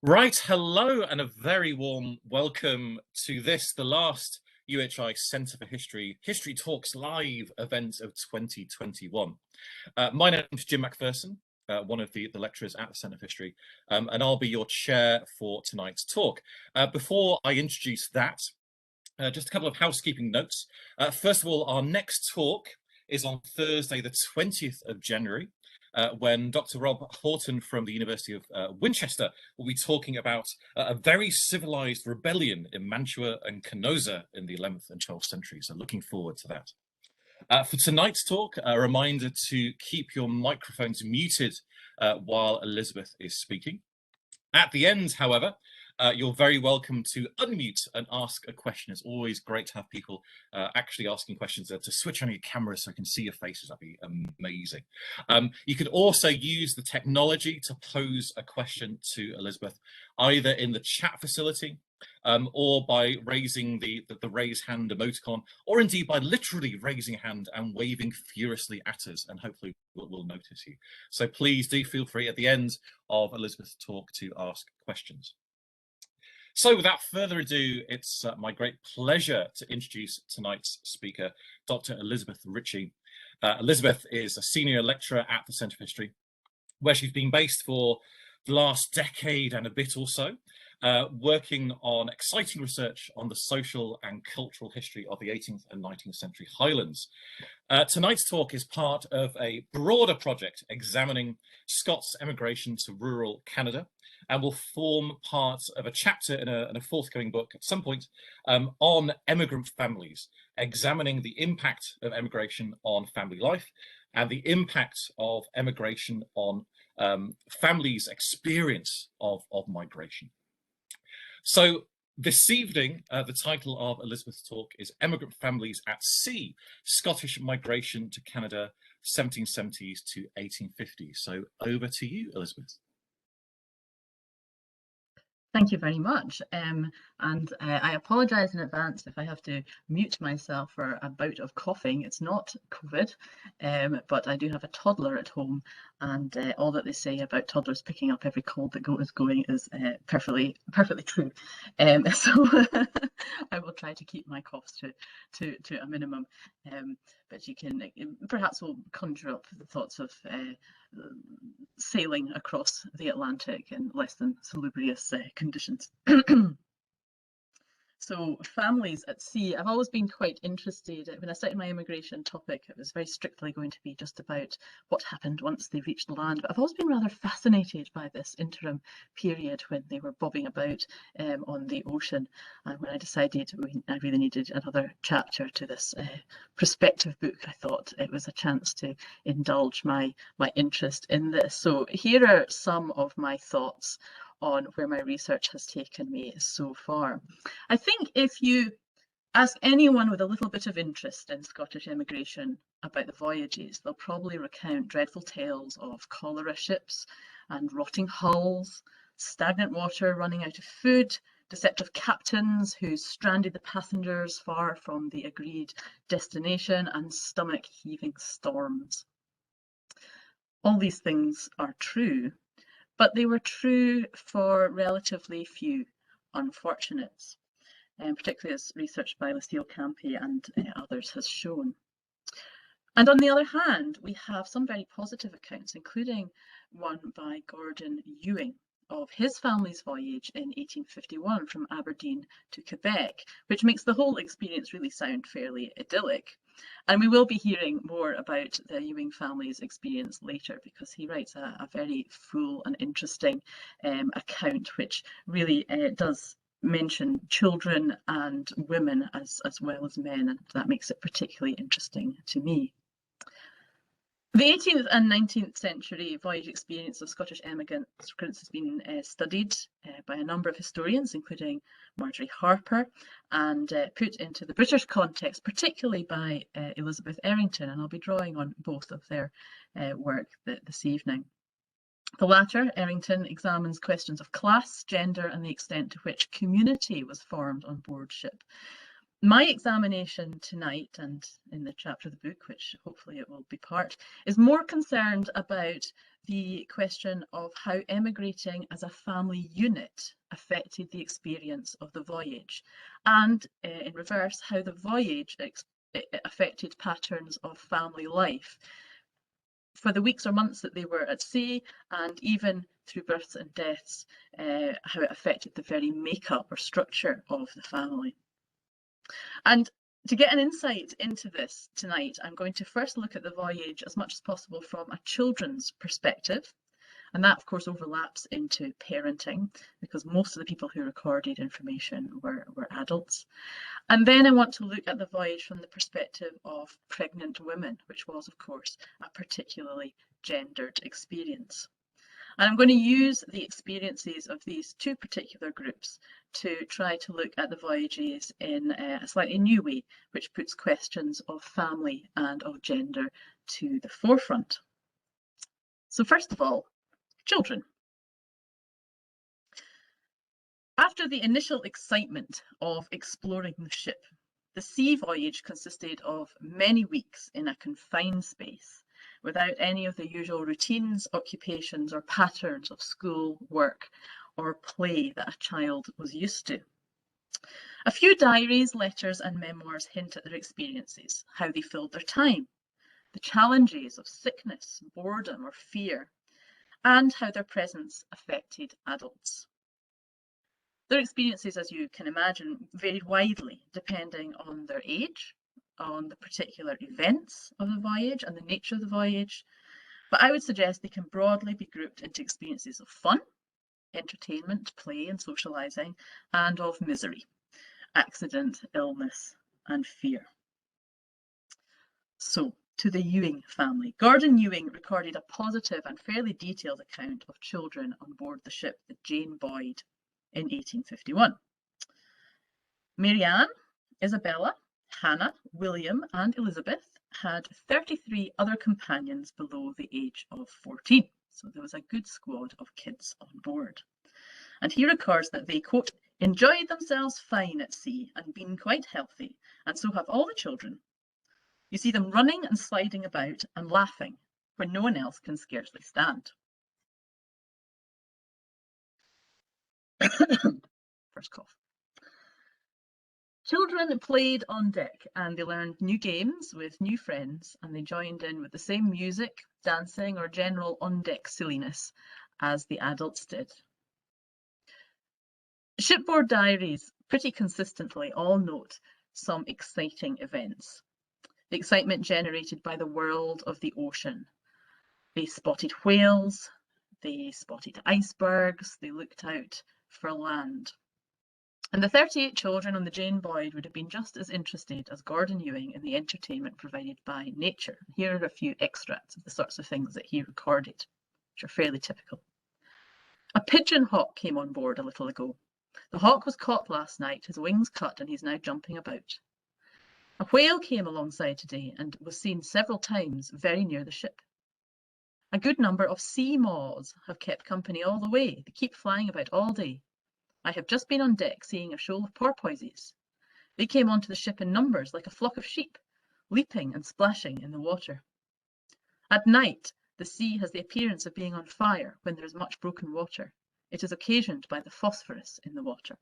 Right, hello and a very warm welcome to this, the last UHI Centre for History Talks Live event of 2021. My name is Jim Macpherson, one of the lecturers at the Centre for History, and I'll be your chair for tonight's talk. Before I introduce that, just a couple of housekeeping notes. First of all, our next talk is on Thursday, the 20th of January, when Dr. Rob Horton from the University of Winchester will be talking about a very civilized rebellion in Mantua and Canosa in the 11th and 12th centuries. So looking forward to that. For tonight's talk, a reminder to keep your microphones muted while Elizabeth is speaking. At the end, however, you're very welcome to unmute and ask a question. It's always great to have people actually asking questions. To switch on your camera so I can see your faces, that'd be amazing. You could also use the technology to pose a question to Elizabeth, either in the chat facility or by raising the raise hand emoticon, or indeed by literally raising a hand and waving furiously at us, and hopefully we'll notice you. So please do feel free at the end of Elizabeth's talk to ask questions. So without further ado, it's my great pleasure to introduce tonight's speaker, Dr. Elizabeth Ritchie. Elizabeth is a senior lecturer at the Centre for History, where she's been based for the last decade and a bit or so, working on exciting research on the social and cultural history of the 18th and 19th century Highlands. Tonight's talk is part of a broader project examining Scots emigration to rural Canada, and will form part of a chapter in a forthcoming book at some point on emigrant families, examining the impact of emigration on family life and the impact of emigration on families' experience of migration. So this evening, the title of Elizabeth's talk is Emigrant Families at Sea, Scottish Migration to Canada, 1770s to 1850s. So over to you, Elizabeth. Thank you very much. I apologise in advance if I have to mute myself for a bout of coughing. It's not COVID, but I do have a toddler at home, and all that they say about toddlers picking up every cold that is going is perfectly true. So I will try to keep my coughs to a minimum. But you can perhaps we'll conjure up the thoughts of sailing across the Atlantic in less than salubrious conditions. So families at sea, I've always been quite interested. When I started my immigration topic, it was very strictly going to be just about what happened once they reached the land. But I've always been rather fascinated by this interim period when they were bobbing about on the ocean. And when I decided I really needed another chapter to this prospective book, I thought it was a chance to indulge my interest in this. So here are some of my thoughts on where my research has taken me so far. I think if you ask anyone with a little bit of interest in Scottish immigration about the voyages, they'll probably recount dreadful tales of cholera ships and rotting hulls, stagnant water running out of food, deceptive captains who stranded the passengers far from the agreed destination, and stomach-heaving storms. All these things are true, but they were true for relatively few unfortunates, particularly as research by Lucille Campi and others has shown. And on the other hand, we have some very positive accounts, including one by Gordon Ewing of his family's voyage in 1851 from Aberdeen to Quebec, which makes the whole experience really sound fairly idyllic. And we will be hearing more about the Ewing family's experience later, because he writes a very full and interesting account, which really does mention children and women as well as men, and that makes it particularly interesting to me. The 18th and 19th century voyage experience of Scottish emigrants has been studied by a number of historians, including Marjorie Harper, and put into the British context, particularly by Elizabeth Errington, and I'll be drawing on both of their work this evening. The latter, Errington, examines questions of class, gender, and the extent to which community was formed on board ship. My examination tonight, and in the chapter of the book, which hopefully it will be part, is more concerned about the question of how emigrating as a family unit affected the experience of the voyage, and in reverse, how the voyage affected patterns of family life for the weeks or months that they were at sea, and even through births and deaths, how it affected the very makeup or structure of the family. And to get an insight into this tonight, I'm going to first look at the voyage as much as possible from a children's perspective. And that, of course, overlaps into parenting, because most of the people who recorded information were adults. And then I want to look at the voyage from the perspective of pregnant women, which was, of course, a particularly gendered experience. And I'm going to use the experiences of these two particular groups to try to look at the voyages in a slightly new way, which puts questions of family and of gender to the forefront. So first of all, children. After the initial excitement of exploring the ship, the sea voyage consisted of many weeks in a confined space, without any of the usual routines, occupations, or patterns of school, work, or play that a child was used to. A few diaries, letters, and memoirs hint at their experiences, how they filled their time, the challenges of sickness, boredom, or fear, and how their presence affected adults. Their experiences, as you can imagine, varied widely depending on their age, on the particular events of the voyage and the nature of the voyage, but I would suggest they can broadly be grouped into experiences of fun, entertainment, play and socialising, and of misery, accident, illness and fear. So, to the Ewing family. Gordon Ewing recorded a positive and fairly detailed account of children on board the ship, the Jane Boyd, in 1851. Marianne, Isabella, Hannah, William and Elizabeth had 33 other companions below the age of 14. So there was a good squad of kids on board. And he records that they, quote, enjoyed themselves fine at sea and been quite healthy, and so have all the children. You see them running and sliding about and laughing when no one else can scarcely stand. First cough. Children played on deck and they learned new games with new friends, and they joined in with the same music, dancing or general on-deck silliness as the adults did. Shipboard diaries pretty consistently all note some exciting events. The excitement generated by the world of the ocean. They spotted whales, they spotted icebergs, they looked out for land. And the 38 children on the Jane Boyd would have been just as interested as Gordon Ewing in the entertainment provided by nature. Here are a few extracts of the sorts of things that he recorded, which are fairly typical. A pigeon hawk came on board a little ago. The hawk was caught last night, his wings cut, and he's now jumping about. A whale came alongside today and was seen several times very near the ship. A good number of sea moths have kept company all the way. They keep flying about all day. I have just been on deck seeing a shoal of porpoises. They came onto the ship in numbers like a flock of sheep, leaping and splashing in the water. At night, the sea has the appearance of being on fire when there is much broken water. It is occasioned by the phosphorus in the water.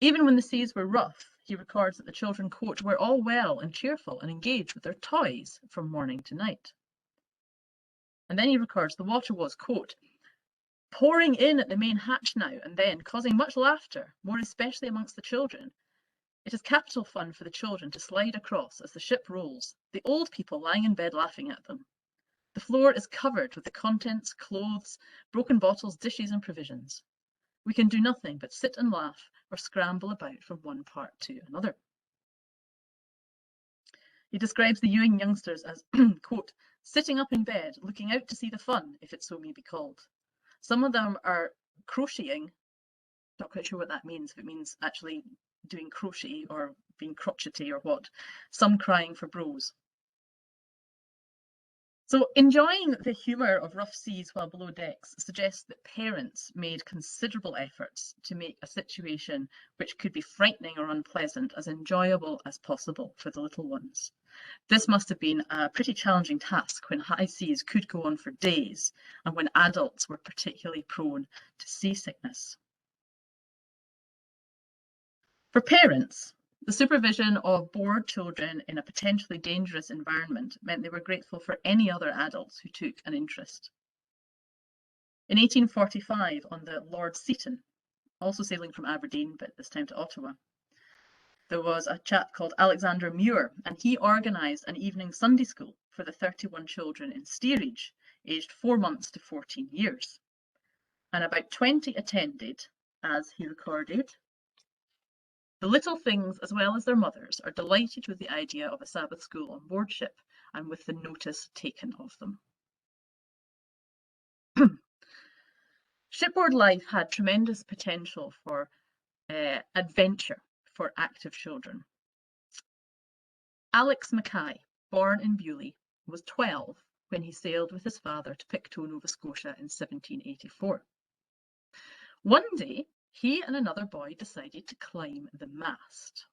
Even when the seas were rough, he records that the children, quote, were all well and cheerful and engaged with their toys from morning to night. And then he records the water was, quote, pouring in at the main hatch now and then, causing much laughter, more especially amongst the children. It is capital fun for the children to slide across as the ship rolls, the old people lying in bed laughing at them. The floor is covered with the contents, clothes, broken bottles, dishes and provisions. We can do nothing but sit and laugh or scramble about from one part to another. He describes the Ewing youngsters as, quote, sitting up in bed, looking out to see the fun, if it so may be called. Some of them are crocheting, not quite sure what that means, if it means actually doing crochet or being crotchety or what. Some crying for bros. So enjoying the humour of rough seas while below decks suggests that parents made considerable efforts to make a situation which could be frightening or unpleasant as enjoyable as possible for the little ones. This must have been a pretty challenging task when high seas could go on for days and when adults were particularly prone to seasickness. For parents, the supervision of bored children in a potentially dangerous environment meant they were grateful for any other adults who took an interest. In 1845, on the Lord Seaton, also sailing from Aberdeen, but this time to Ottawa, there was a chap called Alexander Muir, and he organised an evening Sunday school for the 31 children in steerage, aged 4 months to 14 years. And about 20 attended, as he recorded. The little things, as well as their mothers, are delighted with the idea of a Sabbath school on board ship and with the notice taken of them. Shipboard life had tremendous potential for adventure for active children. Alex Mackay, born in Bewley, was 12 when he sailed with his father to Pictou, Nova Scotia in 1784. One day, he and another boy decided to climb the mast.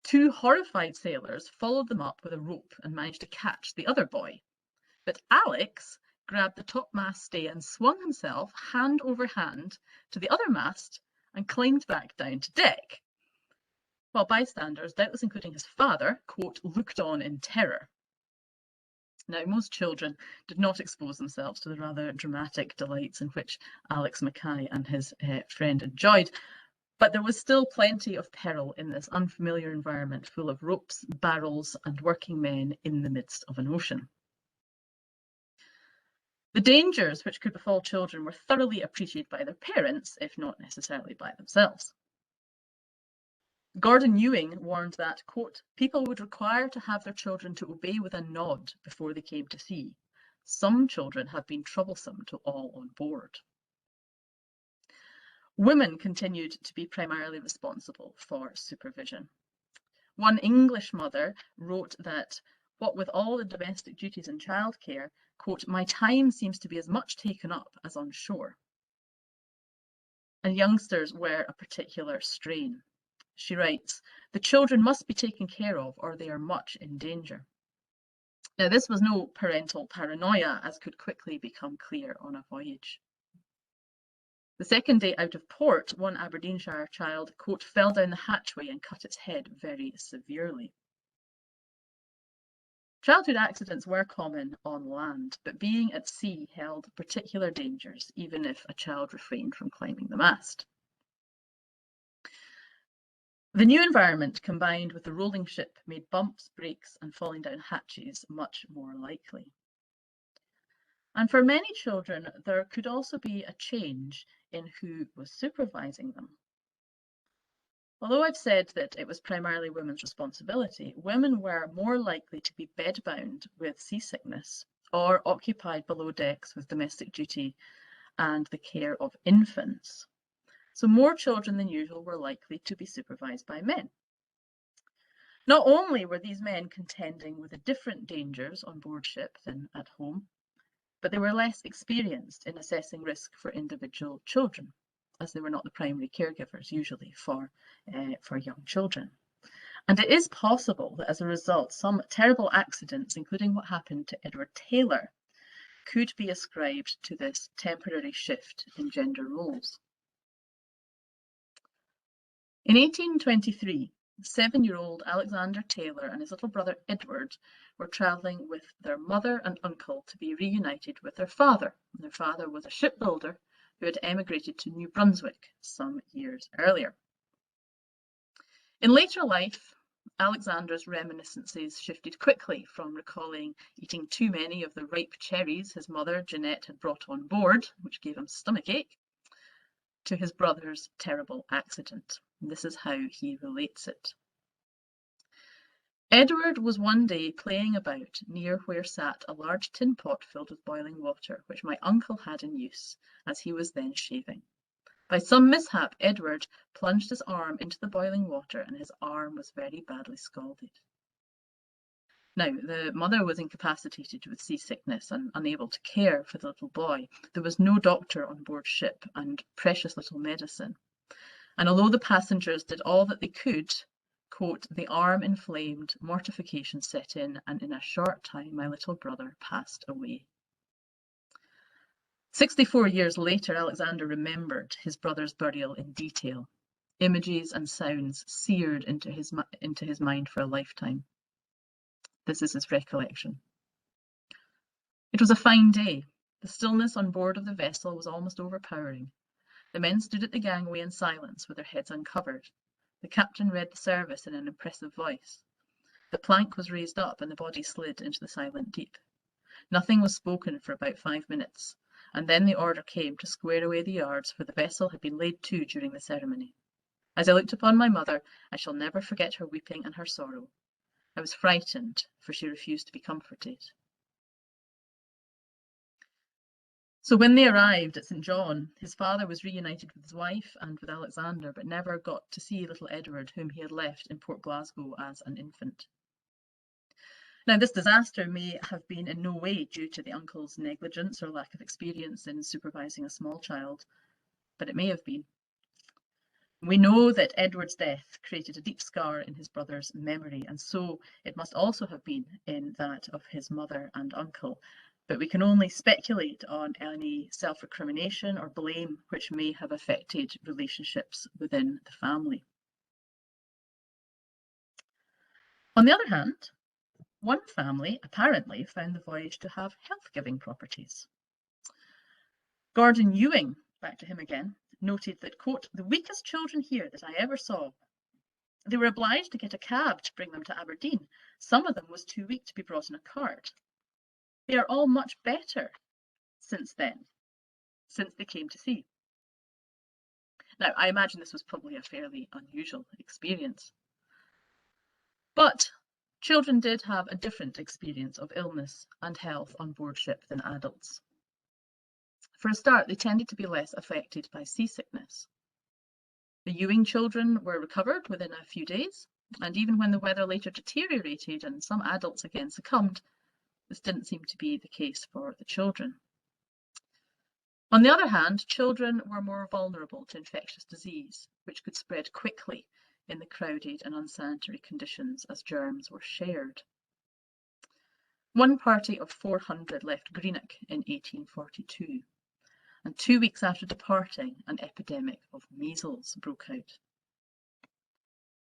2 horrified sailors followed them up with a rope and managed to catch the other boy. But Alex grabbed the topmast stay and swung himself hand over hand to the other mast and climbed back down to deck, while bystanders, doubtless including his father, quote, looked on in terror. Now, most children did not expose themselves to the rather dramatic delights in which Alex Mackay and his friend enjoyed, but there was still plenty of peril in this unfamiliar environment full of ropes, barrels, and working men in the midst of an ocean. The dangers which could befall children were thoroughly appreciated by their parents, if not necessarily by themselves. Gordon Ewing warned that, quote, people would require to have their children to obey with a nod before they came to sea. Some children have been troublesome to all on board. Women continued to be primarily responsible for supervision. One English mother wrote that, what with all the domestic duties and childcare, quote, my time seems to be as much taken up as on shore. And youngsters were a particular strain. She writes, the children must be taken care of or they are much in danger. Now, this was no parental paranoia, as could quickly become clear on a voyage. The second day out of port, one Aberdeenshire child, quote, fell down the hatchway and cut its head very severely. Childhood accidents were common on land, but being at sea held particular dangers, even if a child refrained from climbing the mast. The new environment, combined with the rolling ship, made bumps, breaks, and falling down hatches much more likely. And for many children, there could also be a change in who was supervising them. Although I've said that it was primarily women's responsibility, women were more likely to be bedbound with seasickness or occupied below decks with domestic duty and the care of infants. So more children than usual were likely to be supervised by men. Not only were these men contending with the different dangers on board ship than at home, but they were less experienced in assessing risk for individual children, as they were not the primary caregivers usually for young children. And it is possible that as a result, some terrible accidents, including what happened to Edward Taylor, could be ascribed to this temporary shift in gender roles. In 1823, 7-year-old Alexander Taylor and his little brother Edward were travelling with their mother and uncle to be reunited with their father. And their father was a shipbuilder who had emigrated to New Brunswick some years earlier. In later life, Alexander's reminiscences shifted quickly from recalling eating too many of the ripe cherries his mother, Jeanette, had brought on board, which gave him stomachache, to his brother's terrible accident. This is how he relates it. Edward was one day playing about near where sat a large tin pot filled with boiling water, which my uncle had in use, as he was then shaving. By some mishap, Edward plunged his arm into the boiling water, and his arm was very badly scalded. Now, the mother was incapacitated with seasickness and unable to care for the little boy. There was no doctor on board ship and precious little medicine. And although the passengers did all that they could, quote, the arm inflamed, mortification set in, and in a short time my little brother passed away. 64 years later, Alexander remembered his brother's burial in detail. Images and sounds seared into his mind for a lifetime. This is his recollection. It was a fine day. The stillness on board of the vessel was almost overpowering. The men stood at the gangway in silence with their heads uncovered. The captain read the service in an impressive voice. The plank was raised up and the body slid into the silent deep. Nothing was spoken for about 5 minutes, and then the order came to square away the yards, for the vessel had been laid to during the ceremony. As I looked upon my mother, I shall never forget her weeping and her sorrow. I was frightened, for she refused to be comforted. So when they arrived at St. John, his father was reunited with his wife and with Alexander, but never got to see little Edward, whom he had left in Port Glasgow as an infant. Now, this disaster may have been in no way due to the uncle's negligence or lack of experience in supervising a small child, but it may have been. We know that Edward's death created a deep scar in his brother's memory, and so it must also have been in that of his mother and uncle. But we can only speculate on any self-recrimination or blame which may have affected relationships within the family. On the other hand, one family apparently found the voyage to have health-giving properties. Gordon Ewing, back to him again, noted that, quote, the weakest children here that I ever saw. They were obliged to get a cab to bring them to Aberdeen. Some of them was too weak to be brought in a cart. They are all much better since then, since they came to sea. Now, I imagine this was probably a fairly unusual experience. But children did have a different experience of illness and health on board ship than adults. For a start, they tended to be less affected by seasickness. The Ewing children were recovered within a few days, and even when the weather later deteriorated and some adults again succumbed, this didn't seem to be the case for the children. On the other hand, children were more vulnerable to infectious disease, which could spread quickly in the crowded and unsanitary conditions as germs were shared. One party of 400 left Greenock in 1842. And 2 weeks after departing, an epidemic of measles broke out.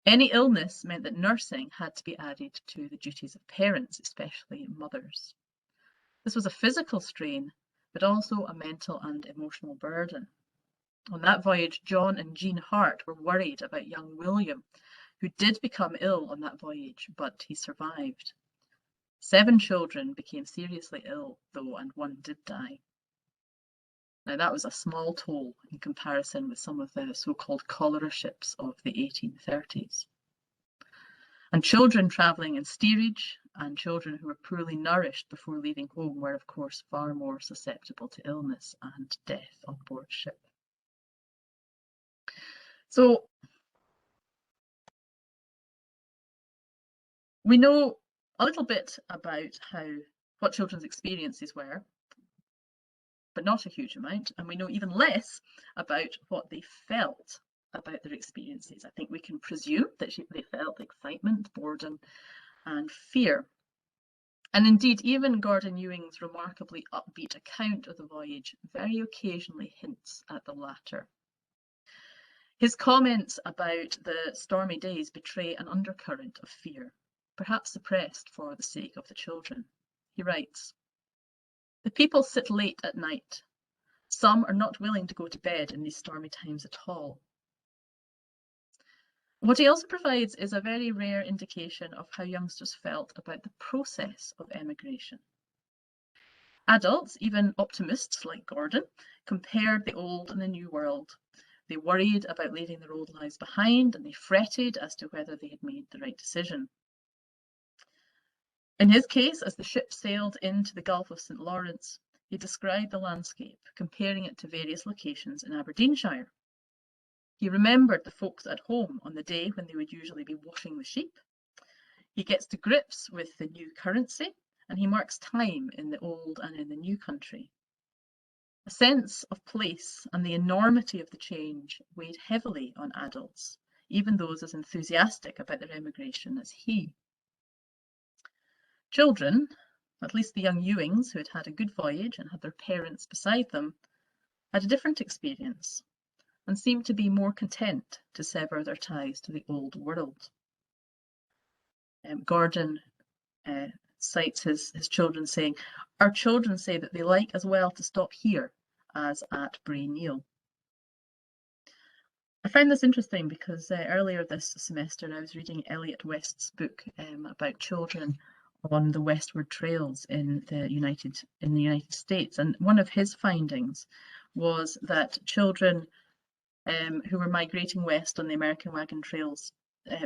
Any illness meant that nursing had to be added to the duties of parents, especially mothers. This was a physical strain, but also a mental and emotional burden. On that voyage, John and Jean Hart were worried about young William, who did become ill on that voyage, but he survived. 7 children became seriously ill, though, and 1 did die. Now, that was a small toll in comparison with some of the so-called cholera ships of the 1830s. And children travelling in steerage and children who were poorly nourished before leaving home were, of course, far more susceptible to illness and death on board ship. So, we know a little bit about what children's experiences were, but not a huge amount, and we know even less about what they felt about their experiences. I think we can presume that they felt excitement, boredom, and fear. And indeed, even Gordon Ewing's remarkably upbeat account of the voyage very occasionally hints at the latter. His comments about the stormy days betray an undercurrent of fear, perhaps suppressed for the sake of the children. He writes, "The people sit late at night. Some are not willing to go to bed in these stormy times at all." What he also provides is a very rare indication of how youngsters felt about the process of emigration. Adults, even optimists like Gordon, compared the old and the new world. They worried about leaving their old lives behind, and they fretted as to whether they had made the right decision. In his case, as the ship sailed into the Gulf of St. Lawrence, he described the landscape, comparing it to various locations in Aberdeenshire. He remembered the folks at home on the day when they would usually be washing the sheep. He gets to grips with the new currency, and he marks time in the old and in the new country. A sense of place and the enormity of the change weighed heavily on adults, even those as enthusiastic about their emigration as he. Children, at least the young Ewings who had had a good voyage and had their parents beside them, had a different experience and seemed to be more content to sever their ties to the old world. Gordon cites his children saying, "Our children say that they like as well to stop here as at Bray Neal." I found this interesting because earlier this semester I was reading Elliot West's book about children on the westward trails in the United States, and one of his findings was that children who were migrating west on the American wagon trails,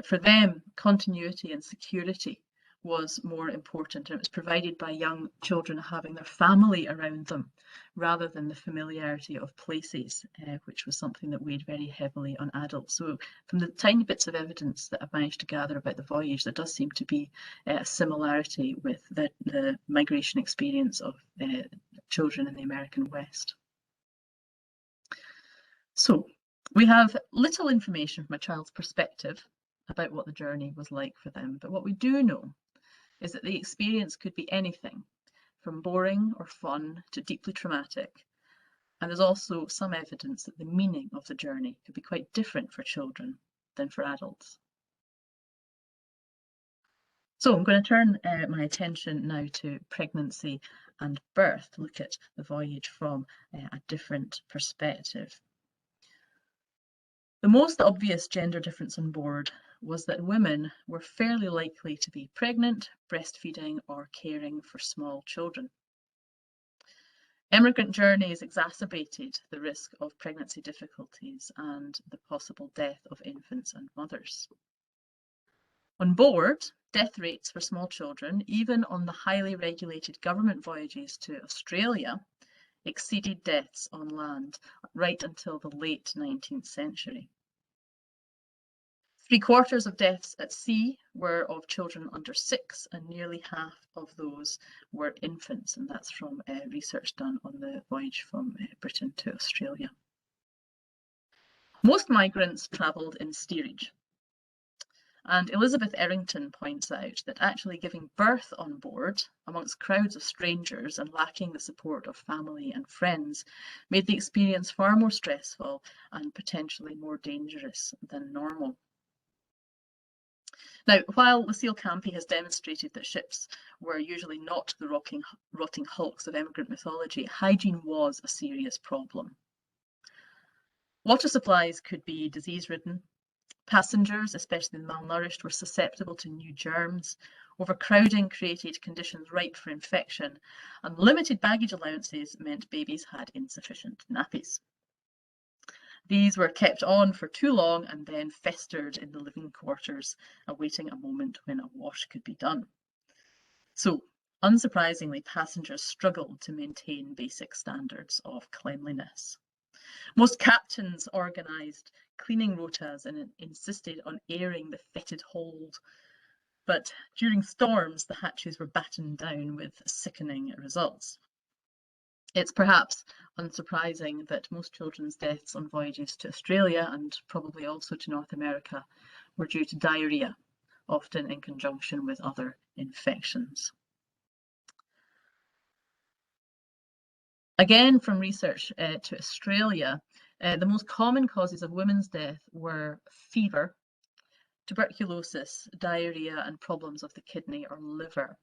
for them, continuity and security was more important. It was provided by young children having their family around them rather than the familiarity of places, which was something that weighed very heavily on adults. So from the tiny bits of evidence that I've managed to gather about the voyage, there does seem to be a similarity with the migration experience of children in the American West. So we have little information from a child's perspective about what the journey was like for them, but what we do know is that the experience could be anything from boring or fun to deeply traumatic, and there's also some evidence that the meaning of the journey could be quite different for children than for adults. So I'm going to turn my attention now to pregnancy and birth, to look at the voyage from a different perspective. The most obvious gender difference on board was that women were fairly likely to be pregnant, breastfeeding, or caring for small children. Emigrant journeys exacerbated the risk of pregnancy difficulties and the possible death of infants and mothers. On board, death rates for small children, even on the highly regulated government voyages to Australia, exceeded deaths on land right until the late 19th century. 3/4 of deaths at sea were of children under 6, and nearly half of those were infants, and that's from research done on the voyage from Britain to Australia. Most migrants travelled in steerage, and Elizabeth Errington points out that actually giving birth on board amongst crowds of strangers and lacking the support of family and friends made the experience far more stressful and potentially more dangerous than normal. Now, while Lucille Campi has demonstrated that ships were usually not the rotting hulks of emigrant mythology, hygiene was a serious problem. Water supplies could be disease-ridden. Passengers, especially the malnourished, were susceptible to new germs. Overcrowding created conditions ripe for infection, and limited baggage allowances meant babies had insufficient nappies. These were kept on for too long and then festered in the living quarters, awaiting a moment when a wash could be done. So, unsurprisingly, passengers struggled to maintain basic standards of cleanliness. Most captains organised cleaning rotas and insisted on airing the fetid hold, but during storms, the hatches were battened down with sickening results. It's perhaps unsurprising that most children's deaths on voyages to Australia, and probably also to North America, were due to diarrhea, often in conjunction with other infections. Again, from research to Australia, the most common causes of women's death were fever, tuberculosis, diarrhea, and problems of the kidney or liver.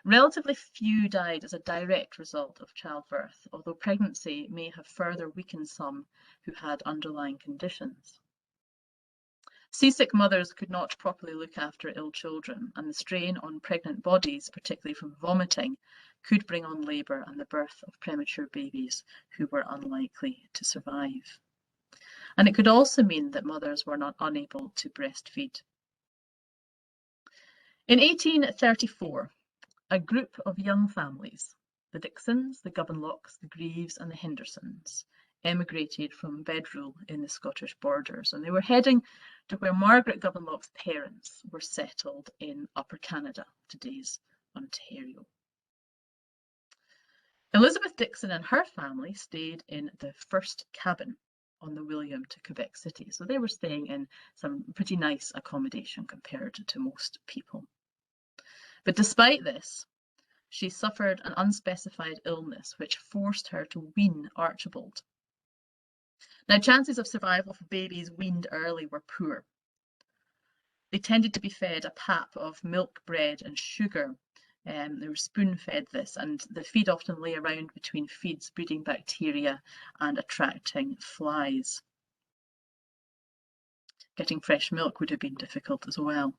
Relatively few died as a direct result of childbirth, although pregnancy may have further weakened some who had underlying conditions. Seasick mothers could not properly look after ill children, and the strain on pregnant bodies, particularly from vomiting, could bring on labour and the birth of premature babies who were unlikely to survive. And it could also mean that mothers were not unable to breastfeed. In 1834, a group of young families, the Dixons, the Govenlocks, the Greaves, and the Hendersons, emigrated from bedrule in the Scottish borders, and they were heading to where Margaret Gowanlock's parents were settled in Upper Canada, today's Ontario. Elizabeth Dixon and her family stayed in the first cabin on the William to Quebec City, so they were staying in some pretty nice accommodation compared to most people. But despite this, she suffered an unspecified illness which forced her to wean Archibald. Now, chances of survival for babies weaned early were poor. They tended to be fed a pap of milk, bread, and sugar. They were spoon-fed this, and the feed often lay around between feeds, breeding bacteria and attracting flies. Getting fresh milk would have been difficult as well.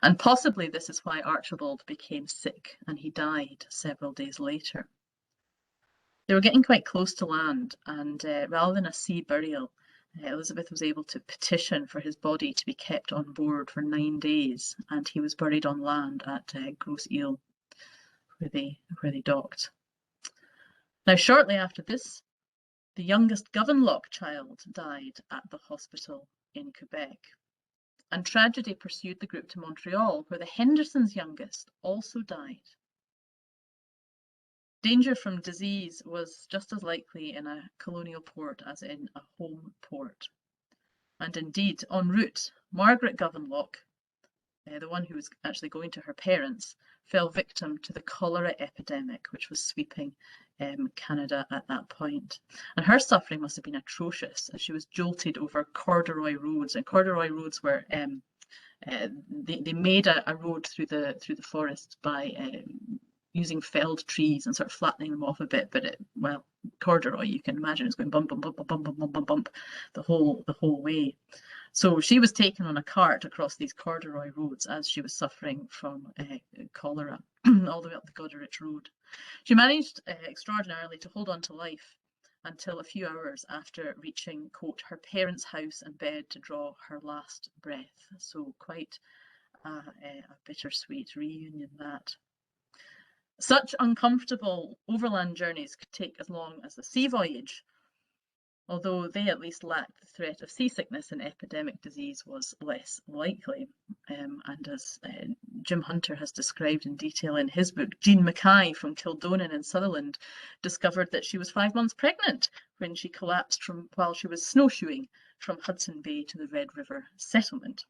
And possibly this is why Archibald became sick and he died several days later. They were getting quite close to land, and rather than a sea burial, Elizabeth was able to petition for his body to be kept on board for 9 days, and he was buried on land at Grosse Ile, where they docked. Now, shortly after this, the youngest Gowanlock child died at the hospital in Quebec, and tragedy pursued the group to Montreal, where the Hendersons' youngest also died. Danger from disease was just as likely in a colonial port as in a home port. And indeed, en route, Margaret Gowanlock, the one who was actually going to her parents, fell victim to the cholera epidemic, which was sweeping Canada at that point. And her suffering must have been atrocious, as she was jolted over corduroy roads. And corduroy roads were they made a road through the forest by using felled trees and sort of flattening them off a bit, but well, corduroy, you can imagine, it's going bump, bump, bump, bump, bump, bump, bump, bump the whole way. So she was taken on a cart across these corduroy roads as she was suffering from cholera, all the way up the Goderich Road. She managed extraordinarily to hold on to life until a few hours after reaching, quote, her parents' house and bed to draw her last breath. So quite a bittersweet reunion, that. Such uncomfortable overland journeys could take as long as a sea voyage, although they at least lacked the threat of seasickness, and epidemic disease was less likely. And as Jim Hunter has described in detail in his book, Jean Mackay from Kildonan in Sutherland discovered that she was 5 months pregnant when she collapsed while she was snowshoeing from Hudson Bay to the Red River settlement.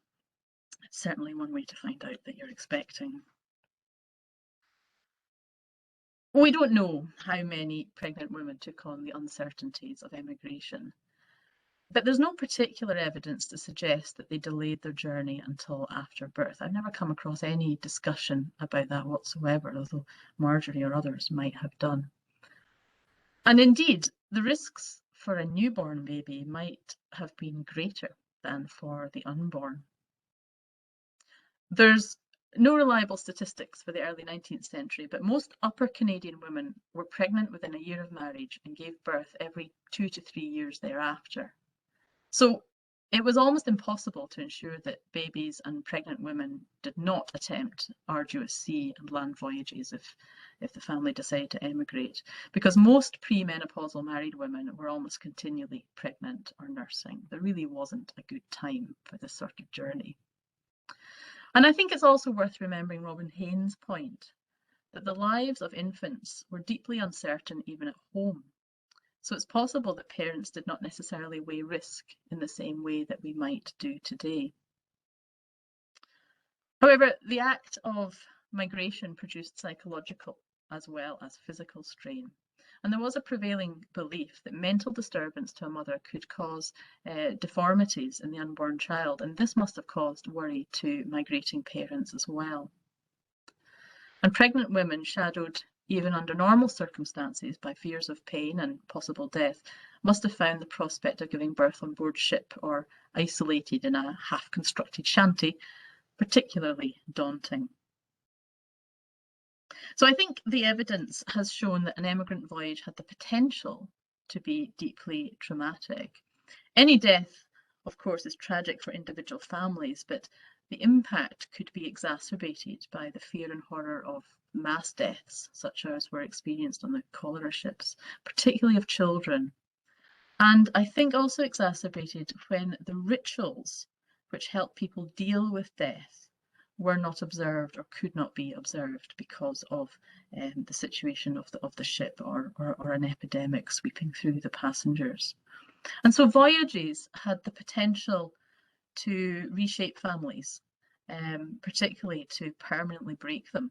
It's certainly one way to find out that you're expecting. We don't know how many pregnant women took on the uncertainties of emigration, but there's no particular evidence to suggest that they delayed their journey until after birth. I've never come across any discussion about that whatsoever, although Marjorie or others might have done. And indeed, the risks for a newborn baby might have been greater than for the unborn. There's no reliable statistics for the early 19th century, but most upper Canadian women were pregnant within a year of marriage and gave birth every 2 to 3 years thereafter. So it was almost impossible to ensure that babies and pregnant women did not attempt arduous sea and land voyages if the family decided to emigrate, because most premenopausal married women were almost continually pregnant or nursing. There really wasn't a good time for this sort of journey. And I think it's also worth remembering Robin Haynes' point that the lives of infants were deeply uncertain even at home. So it's possible that parents did not necessarily weigh risk in the same way that we might do today. However, the act of migration produced psychological as well as physical strain. And there was a prevailing belief that mental disturbance to a mother could cause deformities in the unborn child, and this must have caused worry to migrating parents as well. And pregnant women, shadowed even under normal circumstances by fears of pain and possible death, must have found the prospect of giving birth on board ship or isolated in a half-constructed shanty particularly daunting. So I think the evidence has shown that an emigrant voyage had the potential to be deeply traumatic. Any death, of course, is tragic for individual families, but the impact could be exacerbated by the fear and horror of mass deaths, such as were experienced on the cholera ships, particularly of children. And I think also exacerbated when the rituals which help people deal with death were not observed or could not be observed because of the situation of the ship or an epidemic sweeping through the passengers. And so voyages had the potential to reshape families, particularly to permanently break them,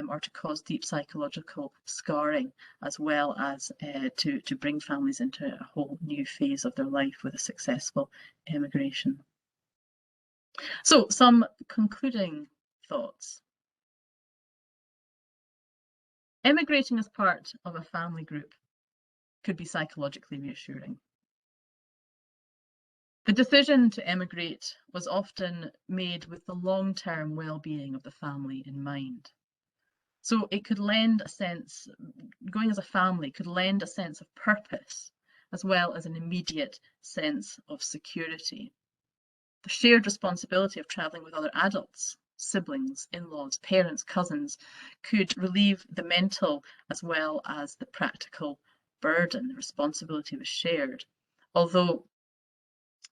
or to cause deep psychological scarring, as well as to bring families into a whole new phase of their life with a successful emigration. So, some concluding thoughts. Emigrating as part of a family group could be psychologically reassuring. The decision to emigrate was often made with the long-term well-being of the family in mind. So it could lend a sense, going as a family could lend a sense of purpose, as well as an immediate sense of security. The shared responsibility of traveling with other adults, siblings, in-laws, parents, cousins, could relieve the mental as well as the practical burden. The responsibility was shared. Although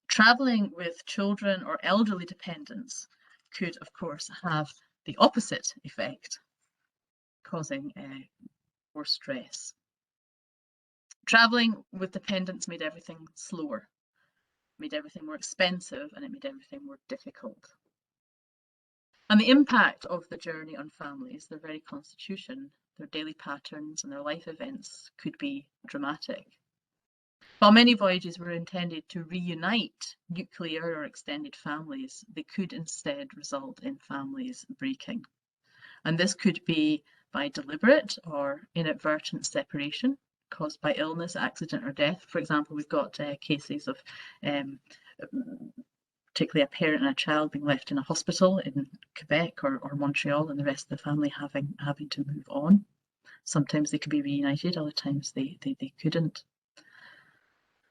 traveling with children or elderly dependents could, of course, have the opposite effect, causing more stress. Traveling with dependents made everything slower, made everything more expensive, and it made everything more difficult. And the impact of the journey on families, their very constitution, their daily patterns, and their life events could be dramatic. While many voyages were intended to reunite nuclear or extended families, they could instead result in families breaking. And this could be by deliberate or inadvertent separation caused by illness, accident, or death. For example, we've got cases of particularly a parent and a child being left in a hospital in Quebec or Montreal, and the rest of the family having to move on. Sometimes they could be reunited, other times they couldn't.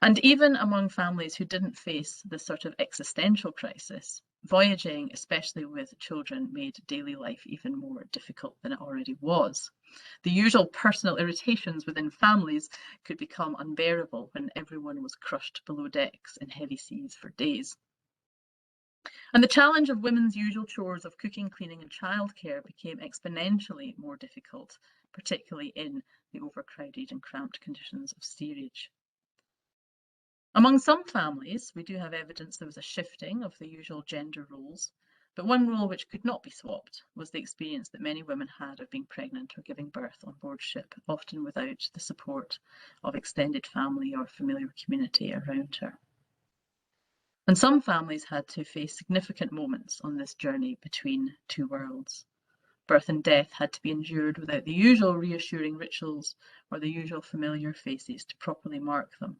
And even among families who didn't face this sort of existential crisis, voyaging, especially with children, made daily life even more difficult than it already was. The usual personal irritations within families could become unbearable when everyone was crushed below decks in heavy seas for days. And the challenge of women's usual chores of cooking, cleaning, and childcare became exponentially more difficult, particularly in the overcrowded and cramped conditions of steerage. Among some families, we do have evidence there was a shifting of the usual gender roles, but one role which could not be swapped was the experience that many women had of being pregnant or giving birth on board ship, often without the support of extended family or familiar community around her. And some families had to face significant moments on this journey between two worlds. Birth and death had to be endured without the usual reassuring rituals or the usual familiar faces to properly mark them.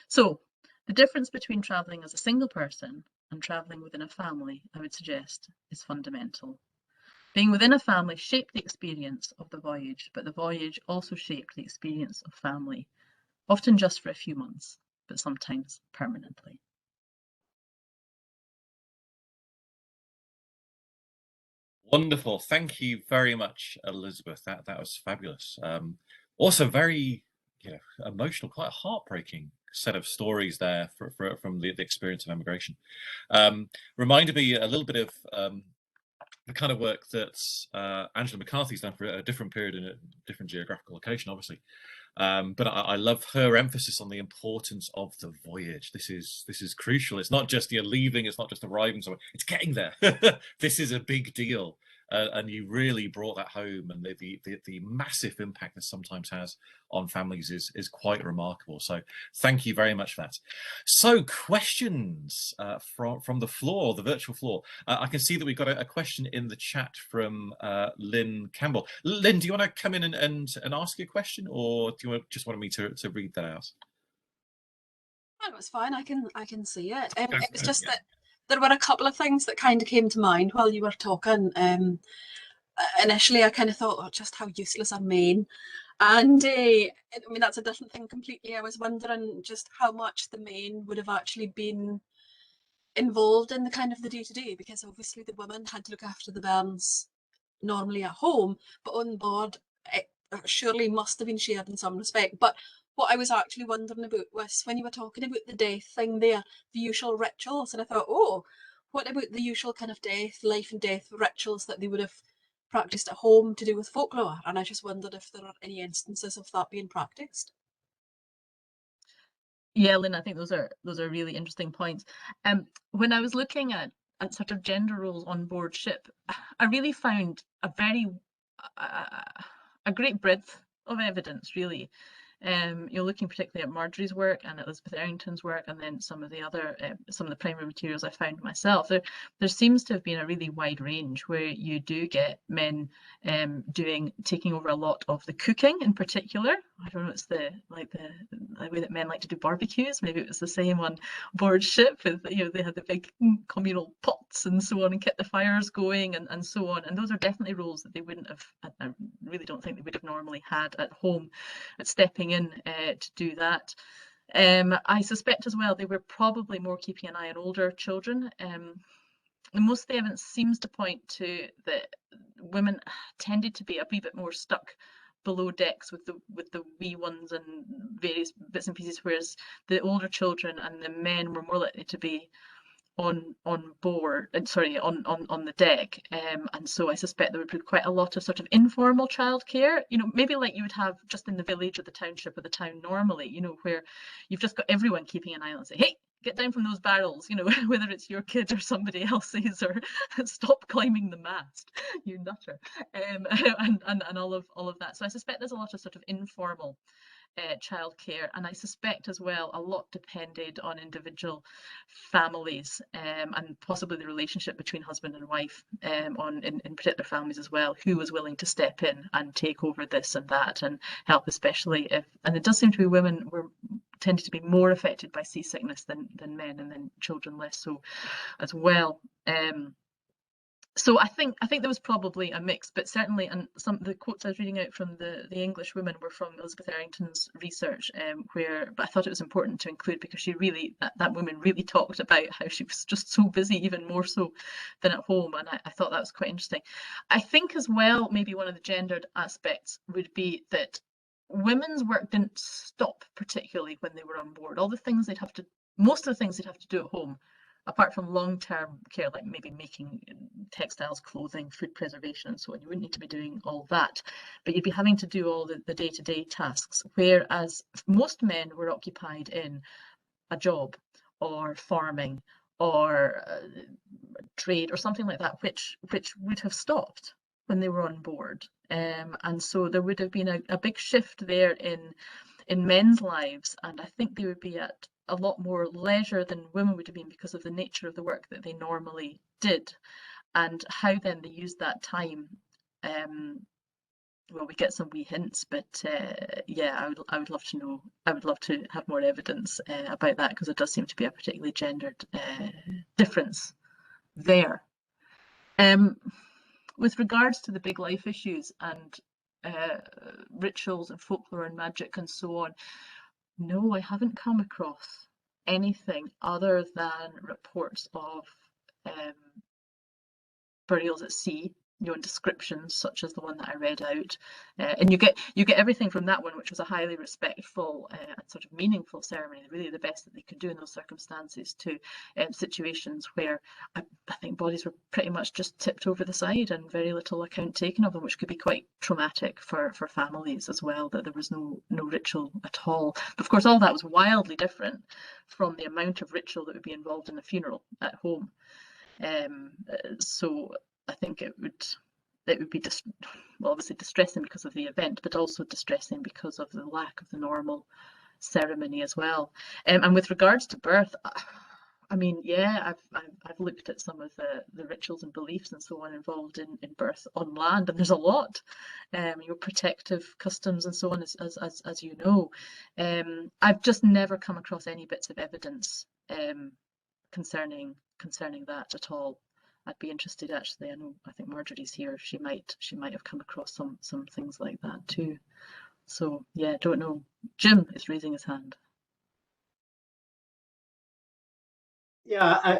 So, the difference between travelling as a single person and travelling within a family, I would suggest, is fundamental. Being within a family shaped the experience of the voyage, but the voyage also shaped the experience of family, often just for a few months, but sometimes permanently. Wonderful. Thank you very much, Elizabeth. That was fabulous. Also very, emotional, quite a heartbreaking set of stories there from the experience of emigration. Reminded me a little bit of the kind of work that Angela McCarthy's done for a different period in a different geographical location, obviously. But I love her emphasis on the importance of the voyage. This is crucial. It's not just you're leaving, it's not just arriving somewhere, it's getting there. This is a big deal. And you really brought that home, and the massive impact that sometimes has on families is quite remarkable. So thank you very much for that. So questions from the floor, the virtual floor. I can see that we've got a question in the chat from Lynn Campbell. Lynn, do you want to come in and ask your question, or do you just want me to read that out? Oh, it's fine. I can see it. It was just that there were a couple of things that kind of came to mind while you were talking. Initially, I kind of thought, oh, just how useless are men. And I mean, that's a different thing completely. I was wondering just how much the men would have actually been involved in the kind of the day-to-day, because obviously the women had to look after the bairns normally at home, but on board it surely must have been shared in some respect. But what I was actually wondering about was when you were talking about the death thing there, the usual rituals, and I thought, oh, what about the usual kind of life and death rituals that they would have practiced at home to do with folklore? And I just wondered if there are any instances of that being practiced. Yeah, Lynn, I think those are really interesting points. When I was looking at sort of gender roles on board ship, I really found a great breadth of evidence, really. You're looking particularly at Marjorie's work and Elizabeth Errington's work, and then some of the other some of the primary materials I found myself. There seems to have been a really wide range where you do get men taking over a lot of the cooking in particular. I don't know, it's the way that men like to do barbecues. Maybe it was the same on board ship with, you know, they had the big communal pots and so on and kept the fires going and so on. And those are definitely roles that they wouldn't have, I really don't think they would have normally had at home, at stepping in to do that. I suspect as well they were probably more keeping an eye on older children. Most of the evidence seems to point to that women tended to be a wee bit more stuck below decks with the wee ones and various bits and pieces, whereas the older children and the men were more likely to be on board, sorry, on the deck, and so I suspect there would be quite a lot of sort of informal childcare, you know, maybe like you would have just in the village or the township or the town normally, you know, where you've just got everyone keeping an eye on, say, hey, get down from those barrels, you know, whether it's your kid or somebody else's, or stop climbing the mast, you nutter, and all of that. So I suspect there's a lot of sort of informal childcare, and I suspect as well a lot depended on individual families and possibly the relationship between husband and wife in particular families as well, who was willing to step in and take over this and that and help, especially if, and it does seem to be women were tended to be more affected by seasickness than men, and then children less so as well. So I think there was probably a mix, but certainly, and some of the quotes I was reading out from the English women were from Elizabeth Errington's research, but I thought it was important to include because she really, that woman really talked about how she was just so busy, even more so than at home, and I thought that was quite interesting. I think as well, maybe one of the gendered aspects would be that women's work didn't stop particularly when they were on board. All the things they'd have to, most of the things they'd have to do at home, apart from long-term care, like maybe making textiles, clothing, food preservation, and so on, you wouldn't need to be doing all that, but you'd be having to do all the day-to-day tasks, whereas most men were occupied in a job or farming or trade or something like that, which would have stopped when they were on board. And so there would have been a big shift there in men's lives, and I think they would be at a lot more leisure than women would have been because of the nature of the work that they normally did, and how then they used that time. Well, we get some wee hints, but yeah, I would love to know. I would love to have more evidence about that, because it does seem to be a particularly gendered difference there. With regards to the big life issues and rituals and folklore and magic and so on, no, I haven't come across anything other than reports of burials at sea, you know, and descriptions such as the one that I read out, and you get everything from that one, which was a highly respectful and sort of meaningful ceremony, really the best that they could do in those circumstances, to situations where I think bodies were pretty much just tipped over the side and very little account taken of them, which could be quite traumatic for families as well, that there was no ritual at all. But of course, all that was wildly different from the amount of ritual that would be involved in the funeral at home. So I think it would be well, obviously distressing because of the event, but also distressing because of the lack of the normal ceremony as well. And with regards to birth, I mean, yeah, I've looked at some of the rituals and beliefs and so on involved in birth on land, and there's a lot. Your protective customs and so on, as you know. I've just never come across any bits of evidence concerning that at all. I'd be interested, actually. I think Marjorie's here. She might have come across some things like that too. So yeah, don't know. Jim is raising his hand. Yeah,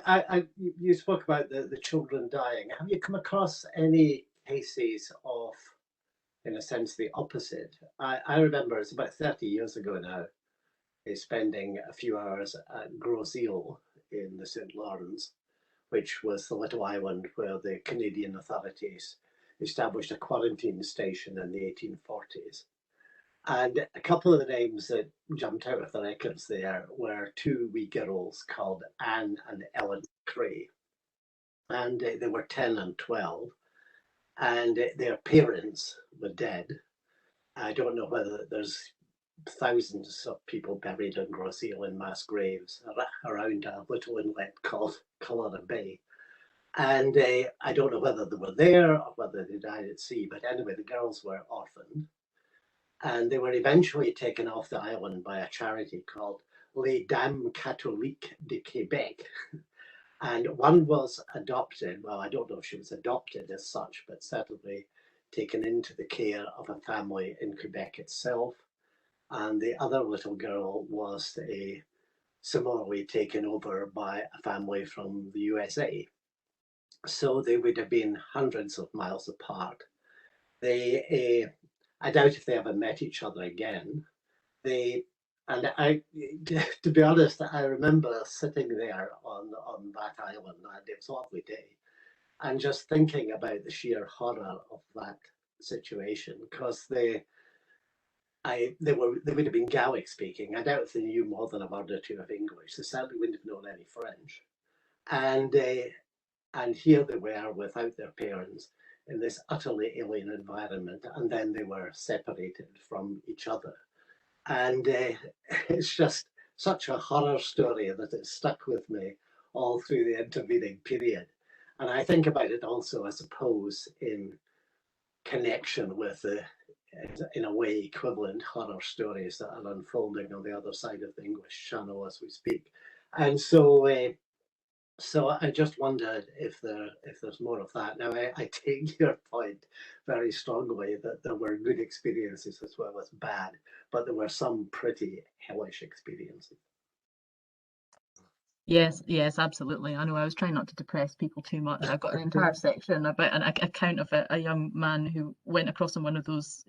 you spoke about the children dying. Have you come across any cases of in a sense the opposite. I remember it's about 30 years ago now, spending a few hours at Gros Isle in the St. Lawrence, which was the little island where the Canadian authorities established a quarantine station in the 1840s. And a couple of the names that jumped out of the records there were two wee girls called Anne and Ellen Cray. And they were 10 and 12. And their parents were dead. I don't know whether there's thousands of people buried in Gros Isle in mass graves around a little inlet called Cullerin Bay. And I don't know whether they were there or whether they died at sea, but anyway, the girls were orphaned. And they were eventually taken off the island by a charity called Les Dames Catholiques de Québec. And one was adopted. Well, I don't know if she was adopted as such, but certainly taken into the care of a family in Quebec itself. And the other little girl was similarly taken over by a family from the USA. So they would have been hundreds of miles apart. I doubt if they ever met each other again. To be honest, I remember sitting there on that island, and it was a lovely day, and just thinking about the sheer horror of that situation, because they would have been Gaelic speaking. I doubt if they knew more than a word or two of English. They certainly wouldn't have known any French, and here they were without their parents in this utterly alien environment, and then they were separated from each other. And it's just such a horror story that it stuck with me all through the intervening period. And I think about it also, I suppose, in connection with the, in a way, equivalent horror stories that are unfolding on the other side of the English Channel as we speak. And so I just wondered if there's more of that. Now, I take your point very strongly that there were good experiences as well as bad, but there were some pretty hellish experiences. Yes, absolutely. I know I was trying not to depress people too much. I've got an entire section about an account of a young man who went across on one of those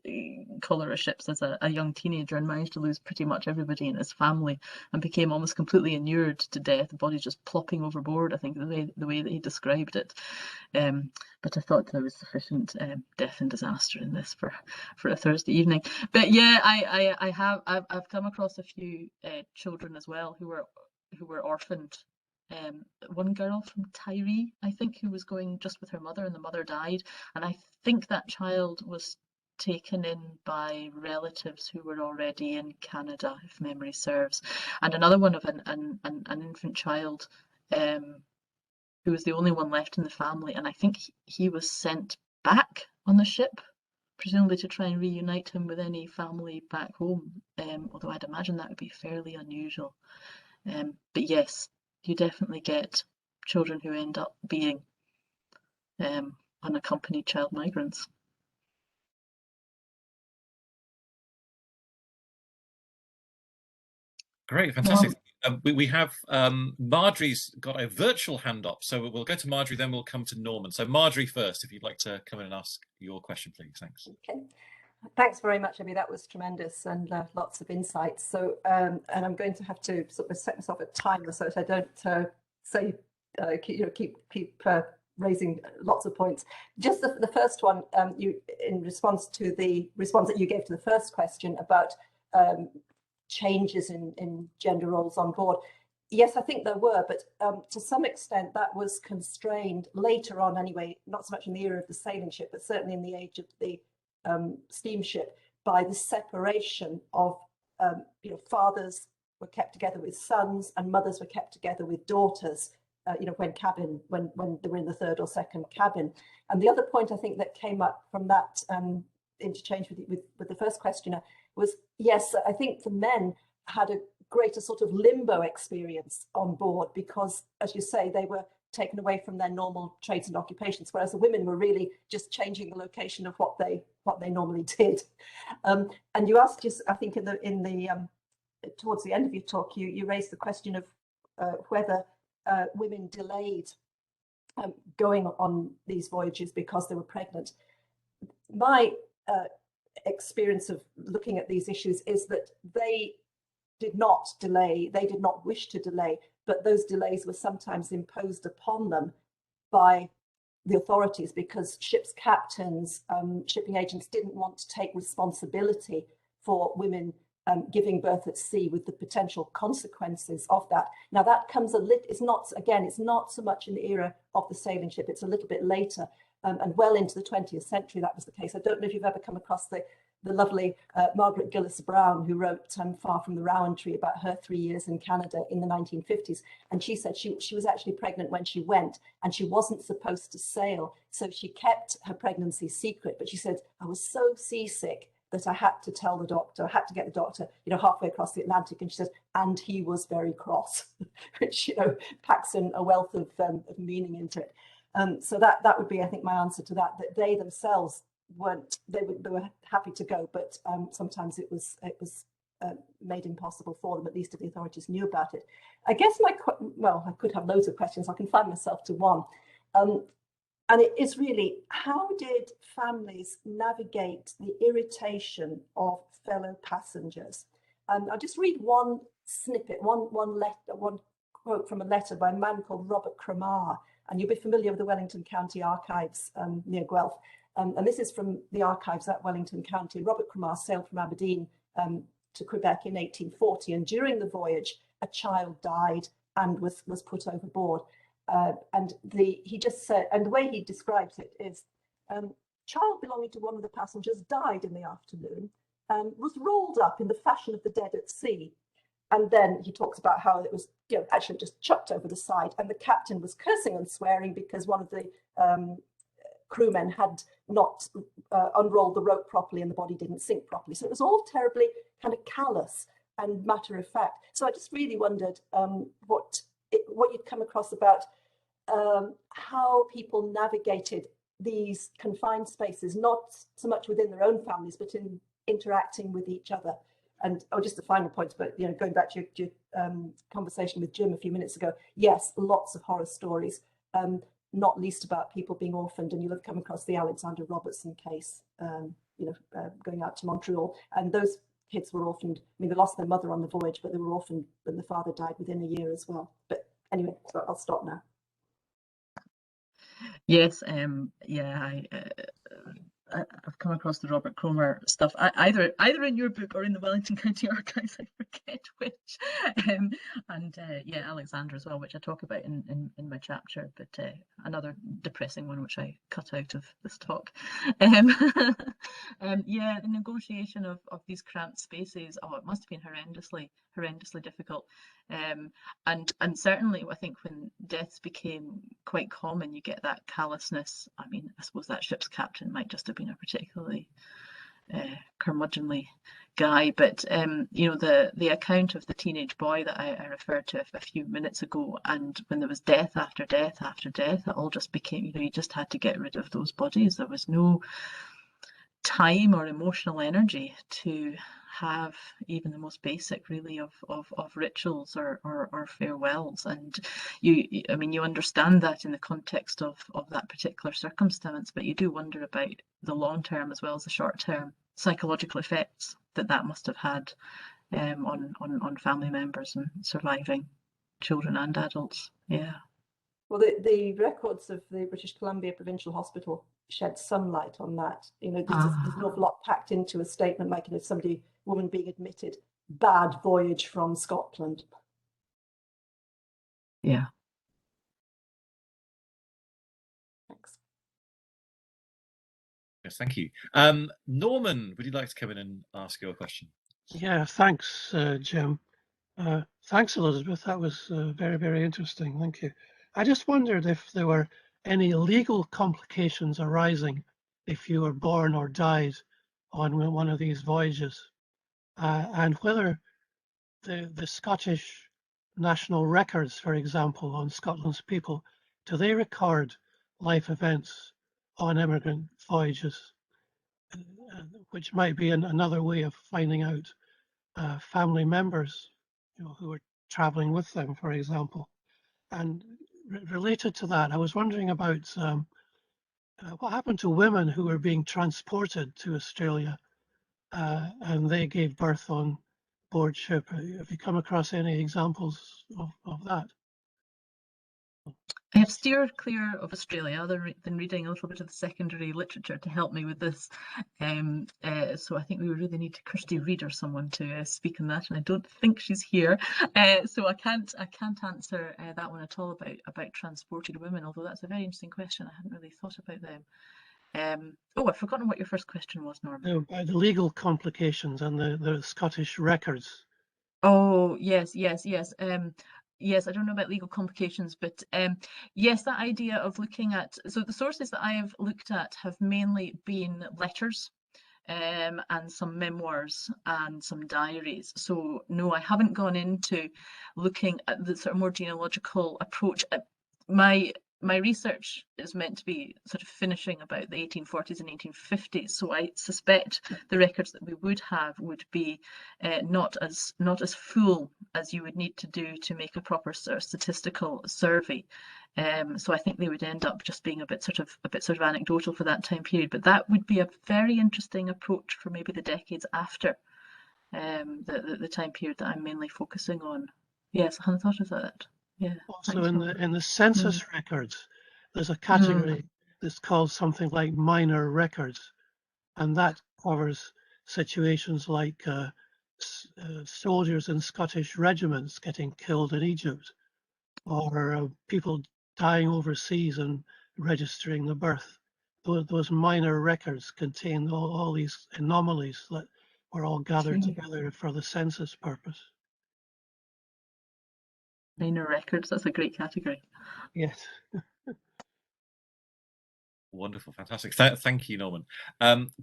cholera ships as a young teenager and managed to lose pretty much everybody in his family and became almost completely inured to death, the body just plopping overboard, I think, the way that he described it. But I thought there was sufficient death and disaster in this for a Thursday evening. But yeah, I've come across a few children as well who were orphaned. One girl from Tyree, I think, who was going just with her mother, and the mother died. And I think that child was taken in by relatives who were already in Canada, if memory serves. And another one of an infant child who was the only one left in the family. And I think he was sent back on the ship, presumably to try and reunite him with any family back home. Although I'd imagine that would be fairly unusual. But yes, you definitely get children who end up being unaccompanied child migrants. Great, fantastic. We have Marjorie's got a virtual hand up, so we'll go to Marjorie, then we'll come to Norman. So Marjorie first, if you'd like to come in and ask your question, please. Thanks. Okay. Thanks very much, Abby. That was tremendous and lots of insights. So, and I'm going to have to sort of set myself a timer so that I don't keep raising lots of points. Just the first one, you in response to the response that you gave to the first question about changes in gender roles on board. Yes, I think there were, but to some extent that was constrained later on anyway, not so much in the era of the sailing ship, but certainly in the age of the steamship, by the separation of fathers were kept together with sons and mothers were kept together with daughters, when they were in the third or second cabin. And the other point I think that came up from that interchange with the first questioner was, yes, I think the men had a greater sort of limbo experience on board because, as you say, they were taken away from their normal trades and occupations, whereas the women were really just changing the location of what they normally did. And you asked, just I think in the towards the end of your talk, you raised the question of whether women delayed going on these voyages because they were pregnant. My experience of looking at these issues is that they did not delay, they did not wish to delay, but those delays were sometimes imposed upon them by the authorities because ships' captains, shipping agents didn't want to take responsibility for women giving birth at sea with the potential consequences of that. Now that comes it's not so much in the era of the sailing ship, it's a little bit later, and well into the 20th century that was the case. I don't know if you've ever come across the lovely Margaret Gillis Brown, who wrote Far from the Rowan Tree about her 3 years in Canada in the 1950s. And she said she was actually pregnant when she went and she wasn't supposed to sail. So she kept her pregnancy secret. But she said, I was so seasick that I had to tell the doctor, I had to get the doctor, halfway across the Atlantic. And she said, and he was very cross, which, packs in a wealth of meaning into it. So that would be, I think, my answer to that they themselves they were happy to go, but sometimes it was made impossible for them, at least if the authorities knew about it. I guess I could have loads of questions. I can find myself to one. And it is really, how did families navigate the irritation of fellow passengers? I'll just read one snippet, one quote from a letter by a man called Robert Cremar, and you'll be familiar with the Wellington County Archives near Guelph. And this is from the archives at Wellington County. Robert Cremar sailed from Aberdeen to Quebec in 1840, and during the voyage, a child died and was put overboard. And he just said, and the way he describes it is, child belonging to one of the passengers died in the afternoon and was rolled up in the fashion of the dead at sea. And then he talks about how it was actually just chucked over the side, and the captain was cursing and swearing because one of the crewmen had not unrolled the rope properly and the body didn't sink properly. So it was all terribly kind of callous and matter of fact. So I just really wondered what you'd come across about how people navigated these confined spaces, not so much within their own families, but in interacting with each other. And just a final point, but going back to your conversation with Jim a few minutes ago, yes, lots of horror stories, not least about people being orphaned, and you'll have come across the Alexander Robertson case, going out to Montreal, and those kids were orphaned. I mean, they lost their mother on the voyage, but they were orphaned when the father died within a year as well. But anyway, so I'll stop now. Yes, I've come across the Robert Cromer stuff, either in your book or in the Wellington County Archives, I forget which. Alexander as well, which I talk about in my chapter, but another depressing one which I cut out of this talk. The negotiation of these cramped spaces, it must have been horrendously difficult. And certainly I think when deaths became quite common, you get that callousness. I mean, I suppose that ship's captain might just have been a particularly curmudgeonly guy, but the account of the teenage boy that I referred to a few minutes ago, and when there was death after death after death, it all just became, you just had to get rid of those bodies. There was no time or emotional energy to have even the most basic really of rituals or farewells. And you understand that in the context of that particular circumstance, but you do wonder about the long term as well as the short term psychological effects that must have had on family members and surviving children and adults. Yeah. Well, the records of the British Columbia Provincial Hospital shed some light on that. There's an awful lot packed into a statement, like woman being admitted, bad voyage from Scotland. Yeah. Thanks. Yes, thank you. Norman, would you like to come in and ask your question? Yeah, thanks, Jim. Thanks, Elizabeth. That was very, very interesting. Thank you. I just wondered if there were any legal complications arising if you were born or died on one of these voyages, and whether the Scottish national records, for example, on Scotland's people, do they record life events on emigrant voyages, which might be another way of finding out family members who were traveling with them, for example. And related to that, I was wondering about what happened to women who were being transported to Australia and they gave birth on board ship. Have you come across any examples of that? I have steered clear of Australia other than reading a little bit of the secondary literature to help me with this. So I think we would really need Kirsty Reid or someone to speak on that, and I don't think she's here. So I can't answer that one at all about transported women, although that's a very interesting question. I hadn't really thought about them. Oh, I've forgotten what your first question was, Norman. The legal complications and the Scottish records. Oh, yes. Yes, I don't know about legal complications, but yes, that idea of looking at, so the sources that I have looked at have mainly been letters and some memoirs and some diaries. So no, I haven't gone into looking at the sort of more genealogical approach. My research is meant to be sort of finishing about the 1840s and 1850s, so I suspect the records that we would have would be not as full as you would need to do to make a proper sort of statistical survey. So I think they would end up just being a bit sort of anecdotal for that time period. But that would be a very interesting approach for maybe the decades after the time period that I'm mainly focusing on. Yes, I hadn't thought of that. Yeah. Also, in the census records, there's a category that's called something like minor records, and that covers situations like soldiers in Scottish regiments getting killed in Egypt, or people dying overseas and registering the birth. Those minor records contain all these anomalies that were all gathered together for the census purpose. Minor records, that's a great category. Yes. Wonderful, fantastic. Thank you, Norman.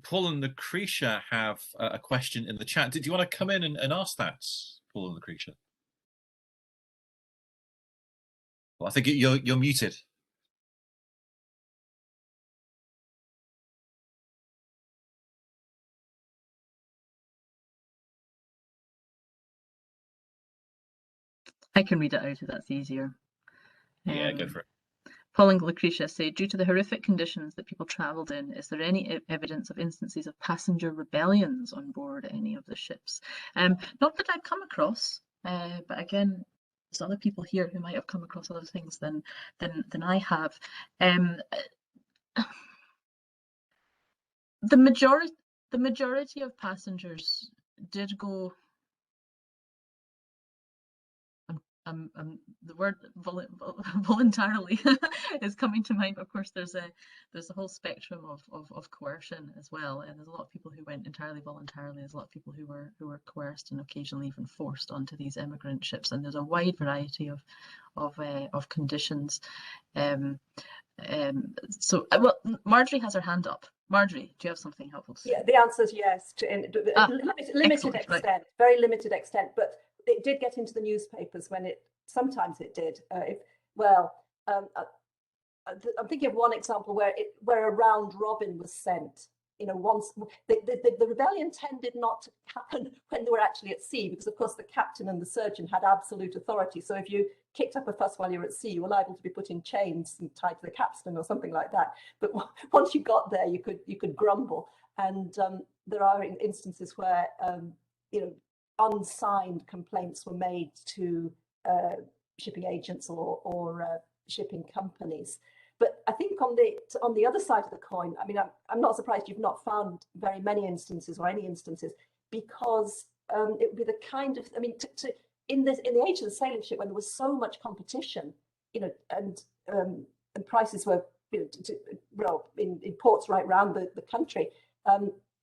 Paul and Lucretia have a question in the chat. Did you want to come in and ask that, Paul and Lucretia? Well, I think you're muted. I can read it out if that's easier. Yeah, go for it. Paul and Lucretia say, due to the horrific conditions that people travelled in, is there any evidence of instances of passenger rebellions on board any of the ships? Not that I've come across, but again, there's other people here who might have come across other things than I have. The majority of passengers did go. The word voluntarily is coming to mind. Of course, there's a whole spectrum of coercion as well, and there's a lot of people who went entirely voluntarily. There's a lot of people who were coerced and occasionally even forced onto these emigrant ships, and there's a wide variety of conditions. So, well, Marjorie has her hand up. Marjorie, do you have something helpful to say? Yeah, the answer is yes, to limited extent, right. Very limited extent, but it did get into the newspapers when sometimes it did. I'm thinking of one example where a round robin was sent. Once the rebellion tended not to happen when they were actually at sea, because of course the captain and the surgeon had absolute authority. So if you kicked up a fuss while you were at sea, you were liable to be put in chains and tied to the capstan or something like that. But once you got there, you could grumble. And there are instances where unsigned complaints were made to shipping agents or shipping companies. But I think on the other side of the coin, I mean, I'm not surprised you've not found very many instances or any instances, because it would be the kind of, I mean, in the age of the sailing ship, when there was so much competition, and prices were, in ports right around the country,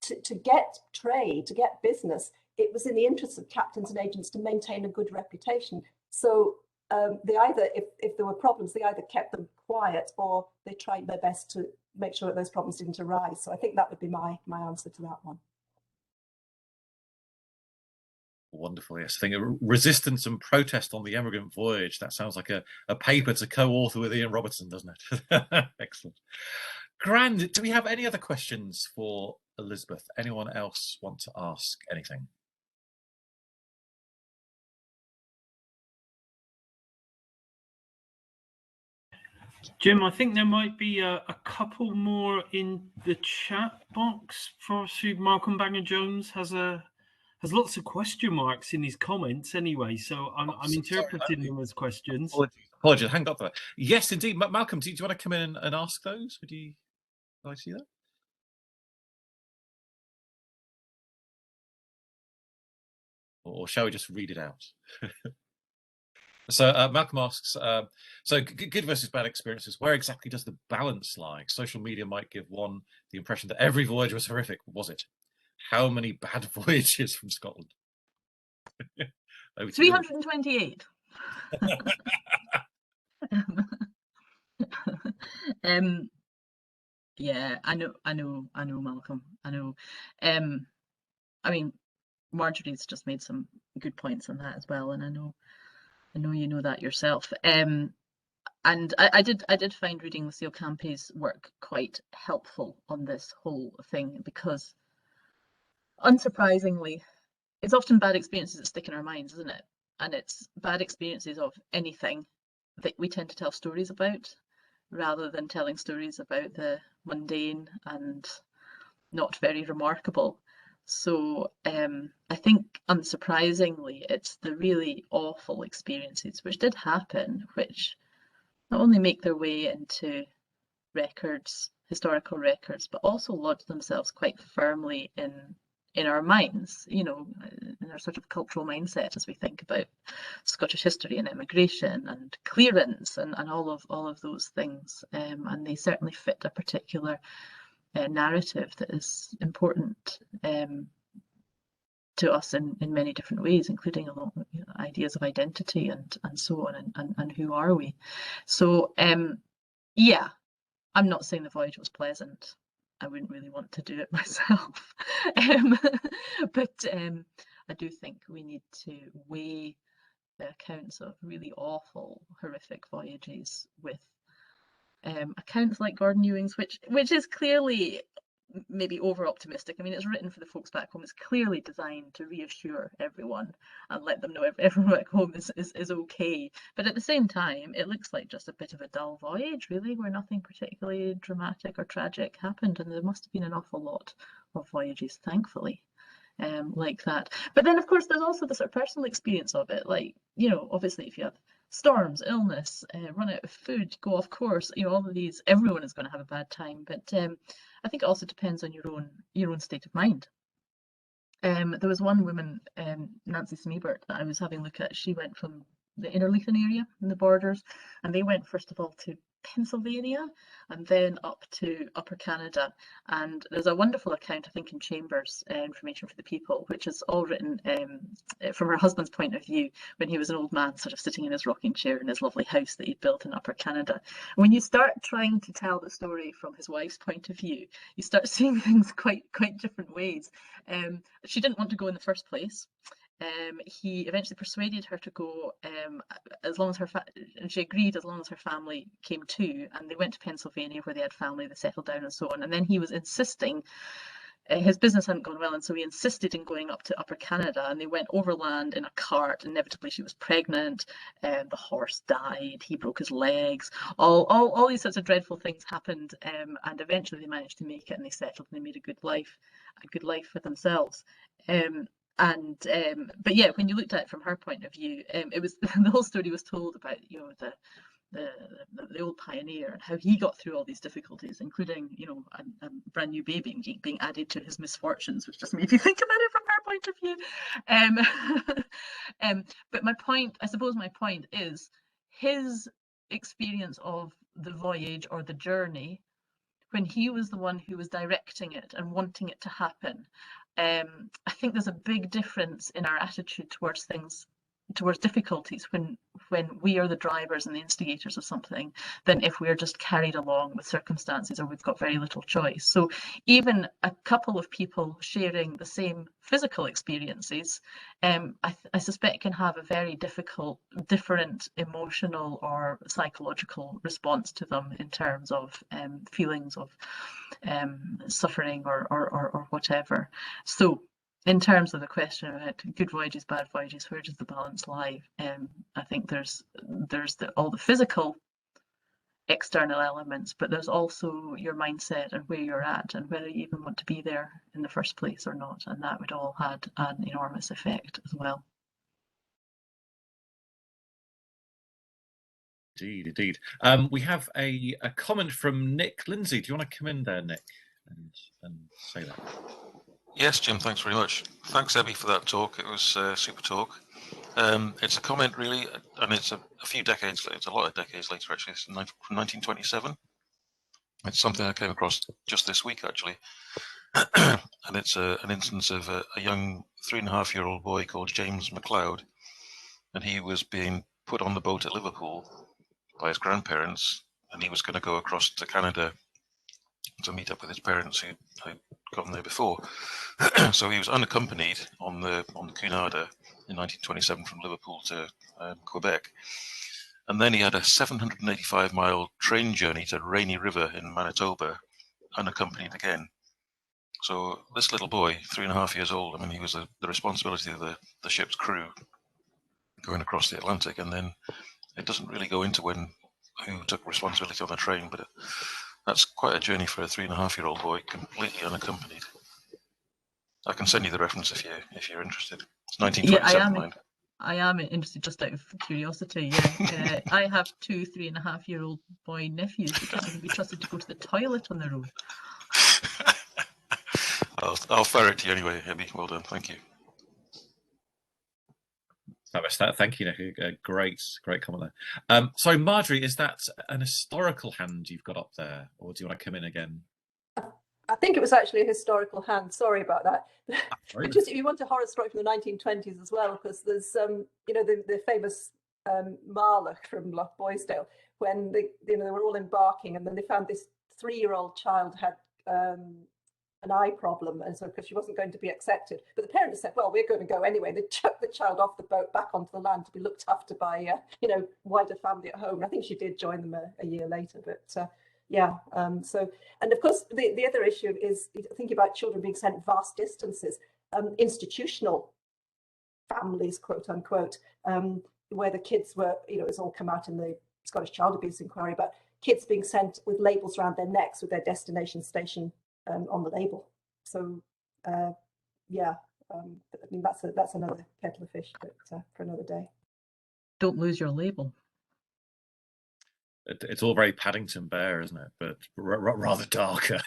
to get trade, to get business, it was in the interests of captains and agents to maintain a good reputation. So they either, if there were problems, they either kept them quiet or they tried their best to make sure that those problems didn't arise. So I think that would be my answer to that one. Wonderful, yes. I think resistance and protest on the emigrant voyage. That sounds like a paper to co-author with Ian Robertson, doesn't it? Excellent. Grand. Do we have any other questions for Elizabeth? Anyone else want to ask anything? Jim, I think there might be a couple more in the chat box for us. Malcolm Banger-Jones has lots of question marks in his comments anyway, so I'm interpreting them as questions. Apologies, hang up there. Yes, indeed. Malcolm, do you want to come in and ask those? Would I see that? Or shall we just read it out? So Malcolm asks, so good versus bad experiences, where exactly does the balance lie? Social media might give one the impression that every voyage was horrific. Was it? How many bad voyages from Scotland? 328. Yeah, I know, Malcolm. I know. I mean, Marjorie's just made some good points on that as well, and I know you know that yourself. And I did find reading Lucille Campy's work quite helpful on this whole thing, because unsurprisingly, it's often bad experiences that stick in our minds, isn't it? And it's bad experiences of anything that we tend to tell stories about, rather than telling stories about the mundane and not very remarkable. So I think, unsurprisingly, it's the really awful experiences which did happen, which not only make their way into records, historical records, but also lodge themselves quite firmly in our minds, you know, in our sort of cultural mindset as we think about Scottish history and emigration and clearance and all of those things. And they certainly fit a particular narrative that is important to us in many different ways, including along ideas of identity and so on, and who are we. So yeah, I'm not saying the voyage was pleasant. I wouldn't really want to do it myself. But I do think we need to weigh the accounts of really awful, horrific voyages with accounts like Gordon Ewing's, which is clearly maybe over optimistic. I mean, it's written for the folks back home. It's clearly designed to reassure everyone and let them know everyone back home is okay. But at the same time, it looks like just a bit of a dull voyage, really, where nothing particularly dramatic or tragic happened. And there must have been an awful lot of voyages, thankfully, like that. But then, of course, there's also the sort of personal experience of it. Like, you know, obviously, if you have storms, illness, run out of food, go off course, you know, all of these, everyone is going to have a bad time. But I think it also depends on your own state of mind. There was one woman, Nancy Smeebert, that I was having a look at. She went from the Innerleithen area in the borders, and they went first of all to Pennsylvania and then up to Upper Canada. And there's a wonderful account, I think, in Chambers, Information for the People, which is all written from her husband's point of view when he was an old man, sort of sitting in his rocking chair in his lovely house that he'd built in Upper Canada. When you start trying to tell the story from his wife's point of view, you start seeing things quite different ways. She didn't want to go in the first place. He eventually persuaded her to go, as long as and she agreed as long as her family came too, and they went to Pennsylvania where they had family, they settled down and so on. And then he was insisting, his business hadn't gone well, and so he insisted in going up to Upper Canada, and they went overland in a cart. Inevitably she was pregnant, the horse died, he broke his legs, all these sorts of dreadful things happened, and eventually they managed to make it, and they settled and they made a good life for themselves. But yeah, when you looked at it from her point of view, it was the whole story was told about, you know, the old pioneer and how he got through all these difficulties, including, you know, a brand new baby being added to his misfortunes, which just made you think about it from her point of view. But I suppose my point is his experience of the voyage or the journey, when he was the one who was directing it and wanting it to happen. I think there's a big difference in our attitude towards things, towards difficulties, when we are the drivers and the instigators of something, than if we're just carried along with circumstances or we've got very little choice. So even a couple of people sharing the same physical experiences, I suspect can have a very different emotional or psychological response to them in terms of feelings of suffering or whatever. So in terms of the question about good voyages, bad voyages, where does the balance lie? I think there's all the physical external elements, but there's also your mindset and where you're at and whether you even want to be there in the first place or not, and that would all had an enormous effect as well. Indeed. We have a comment from Nick Lindsay. Do you want to come in there, Nick, and say that? Yes, Jim, thanks very much. Thanks, Ebby, for that talk. It was a super talk. It's a comment, really, and it's a few decades later, it's a lot of decades later, actually. It's from 1927. It's something I came across just this week, actually. And it's an instance of a young 3.5-year-old boy called James MacLeod. And he was being put on the boat at Liverpool by his grandparents, and he was going to go across to Canada to meet up with his parents who had gotten there before. So he was unaccompanied on the Cunarda in 1927 from Liverpool to Quebec. And then he had a 785-mile train journey to Rainy River in Manitoba, unaccompanied again. So this little boy, 3.5 years old, I mean, he was the responsibility of the ship's crew going across the Atlantic, and then it doesn't really go into who took responsibility on the train, but that's quite a journey for a 3.5-year-old boy, completely unaccompanied. I can send you the reference if you're interested. It's 1927, mind. I am interested, just out of curiosity. Yeah, I have two 3.5-year-old boy nephews who can't even be trusted to go to the toilet on their own. I'll fire it to you anyway, Abby. Well done, thank you. Thank you, Nick. Great comment there. So, Marjorie, is that an historical hand you've got up there, or do you want to come in again? I think it was actually a historical hand. Sorry about that. Just if you want a horror story from the 1920s as well, because there's the famous Marloch from Loch Boisdale, when they were all embarking, and then they found this 3-year-old child had an eye problem, and so because she wasn't going to be accepted, but the parents said, well, we're going to go anyway. They chucked the child off the boat back onto the land to be looked after by wider family at home. I think she did join them a year later, but yeah. So, and of course the other issue is thinking about children being sent vast distances, institutional families, quote unquote, where the kids were, it's all come out in the Scottish Child Abuse Inquiry, but kids being sent with labels around their necks with their destination station on the label. So yeah, I mean that's another kettle of fish, but for another day. Don't lose your label. It's all very Paddington Bear, isn't it? But rather darker.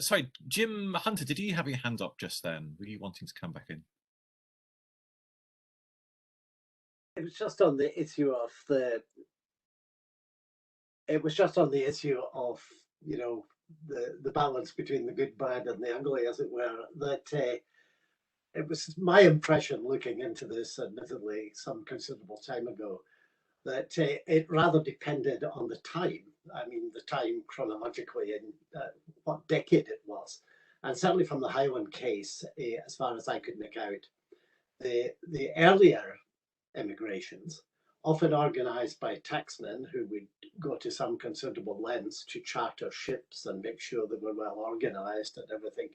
Sorry, Jim Hunter, did you have your hand up just then? Were you wanting to come back in? It was just on the issue of the balance between the good, bad, and the ugly, as it were. That it was my impression, looking into this, admittedly, some considerable time ago, that it rather depended on the time. I mean, the time chronologically in what decade it was. And certainly from the Highland case, as far as I could make out, the earlier immigrations, often organised by tacksmen who would go to some considerable lengths to charter ships and make sure they were well organised and everything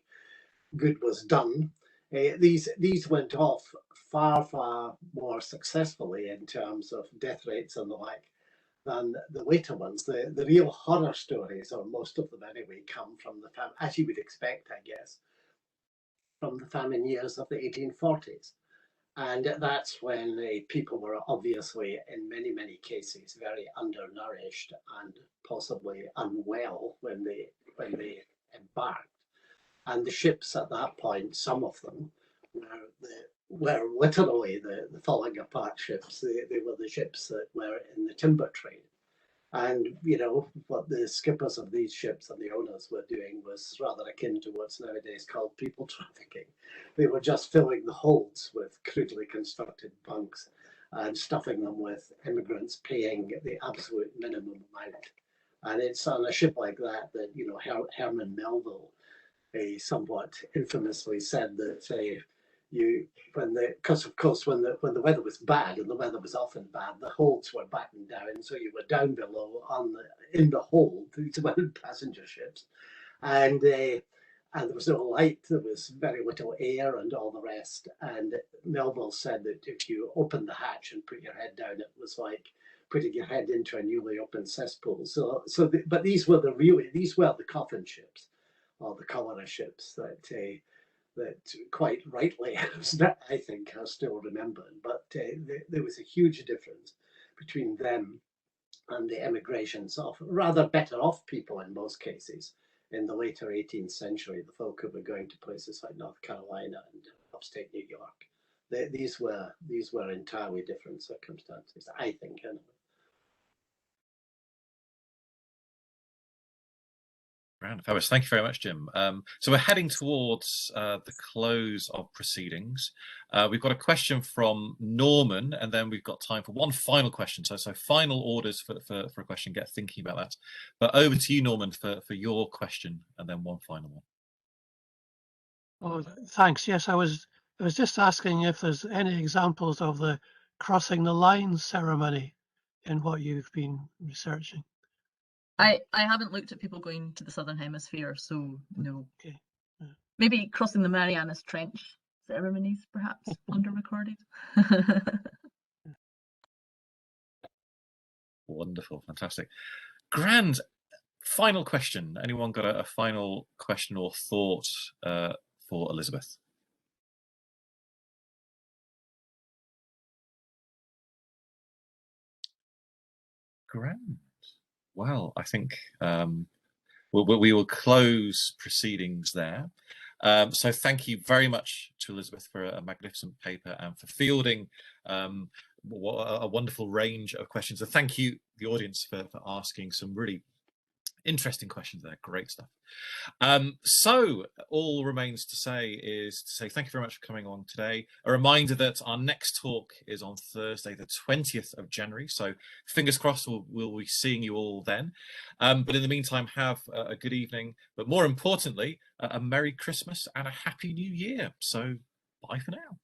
good was done. These went off far more successfully in terms of death rates and the like than the later ones. The real horror stories, or most of them anyway, come from the famine, as you would expect, I guess, from the famine years of the 1840s. And that's when people were obviously, in many cases, very undernourished and possibly unwell when they embarked. And the ships at that point, some of them, were literally the falling apart ships. They were the ships that were in the timber trade. And, what the skippers of these ships and the owners were doing was rather akin to what's nowadays called people trafficking. They were just filling the holds with crudely constructed bunks and stuffing them with immigrants paying the absolute minimum amount. And it's on a ship like that Herman Melville somewhat infamously said that because of course when the weather was bad, and the weather was often bad, the holds were battened down, so you were down below in the hold. These were passenger ships, and there was no light, there was very little air, and all the rest. And Melville said that if you opened the hatch and put your head down, it was like putting your head into a newly opened cesspool. But these were the coffin ships, or the cholera ships that quite rightly, I think, are still remembered. But there was a huge difference between them and the emigrations of rather better off people in most cases in the later 18th century, the folk who were going to places like North Carolina and upstate New York. These were entirely different circumstances, I think, anyway. Fabulous. Thank you very much, Jim. So we're heading towards the close of proceedings. We've got a question from Norman, and then we've got time for one final question. So final orders for a question. Get thinking about that. But over to you, Norman, for your question, and then one final one. Oh, thanks. Yes, I was just asking if there's any examples of the crossing the line ceremony in what you've been researching. I haven't looked at people going to the Southern Hemisphere, so no. Okay. Yeah. Maybe crossing the Marianas Trench ceremonies, perhaps, under-recorded. Wonderful, fantastic. Grand. Final question. Anyone got a final question or thought for Elizabeth? Grand. Well, I think we will close proceedings there. So thank you very much to Elizabeth for a magnificent paper and for fielding a wonderful range of questions. And thank you, the audience, for asking some really interesting questions there. Great stuff. So all remains to say is thank you very much for coming on today. A reminder that our next talk is on Thursday, the 20th of January. So fingers crossed we'll be seeing you all then. But in the meantime, have a good evening. But more importantly, a Merry Christmas and a Happy New Year. So bye for now.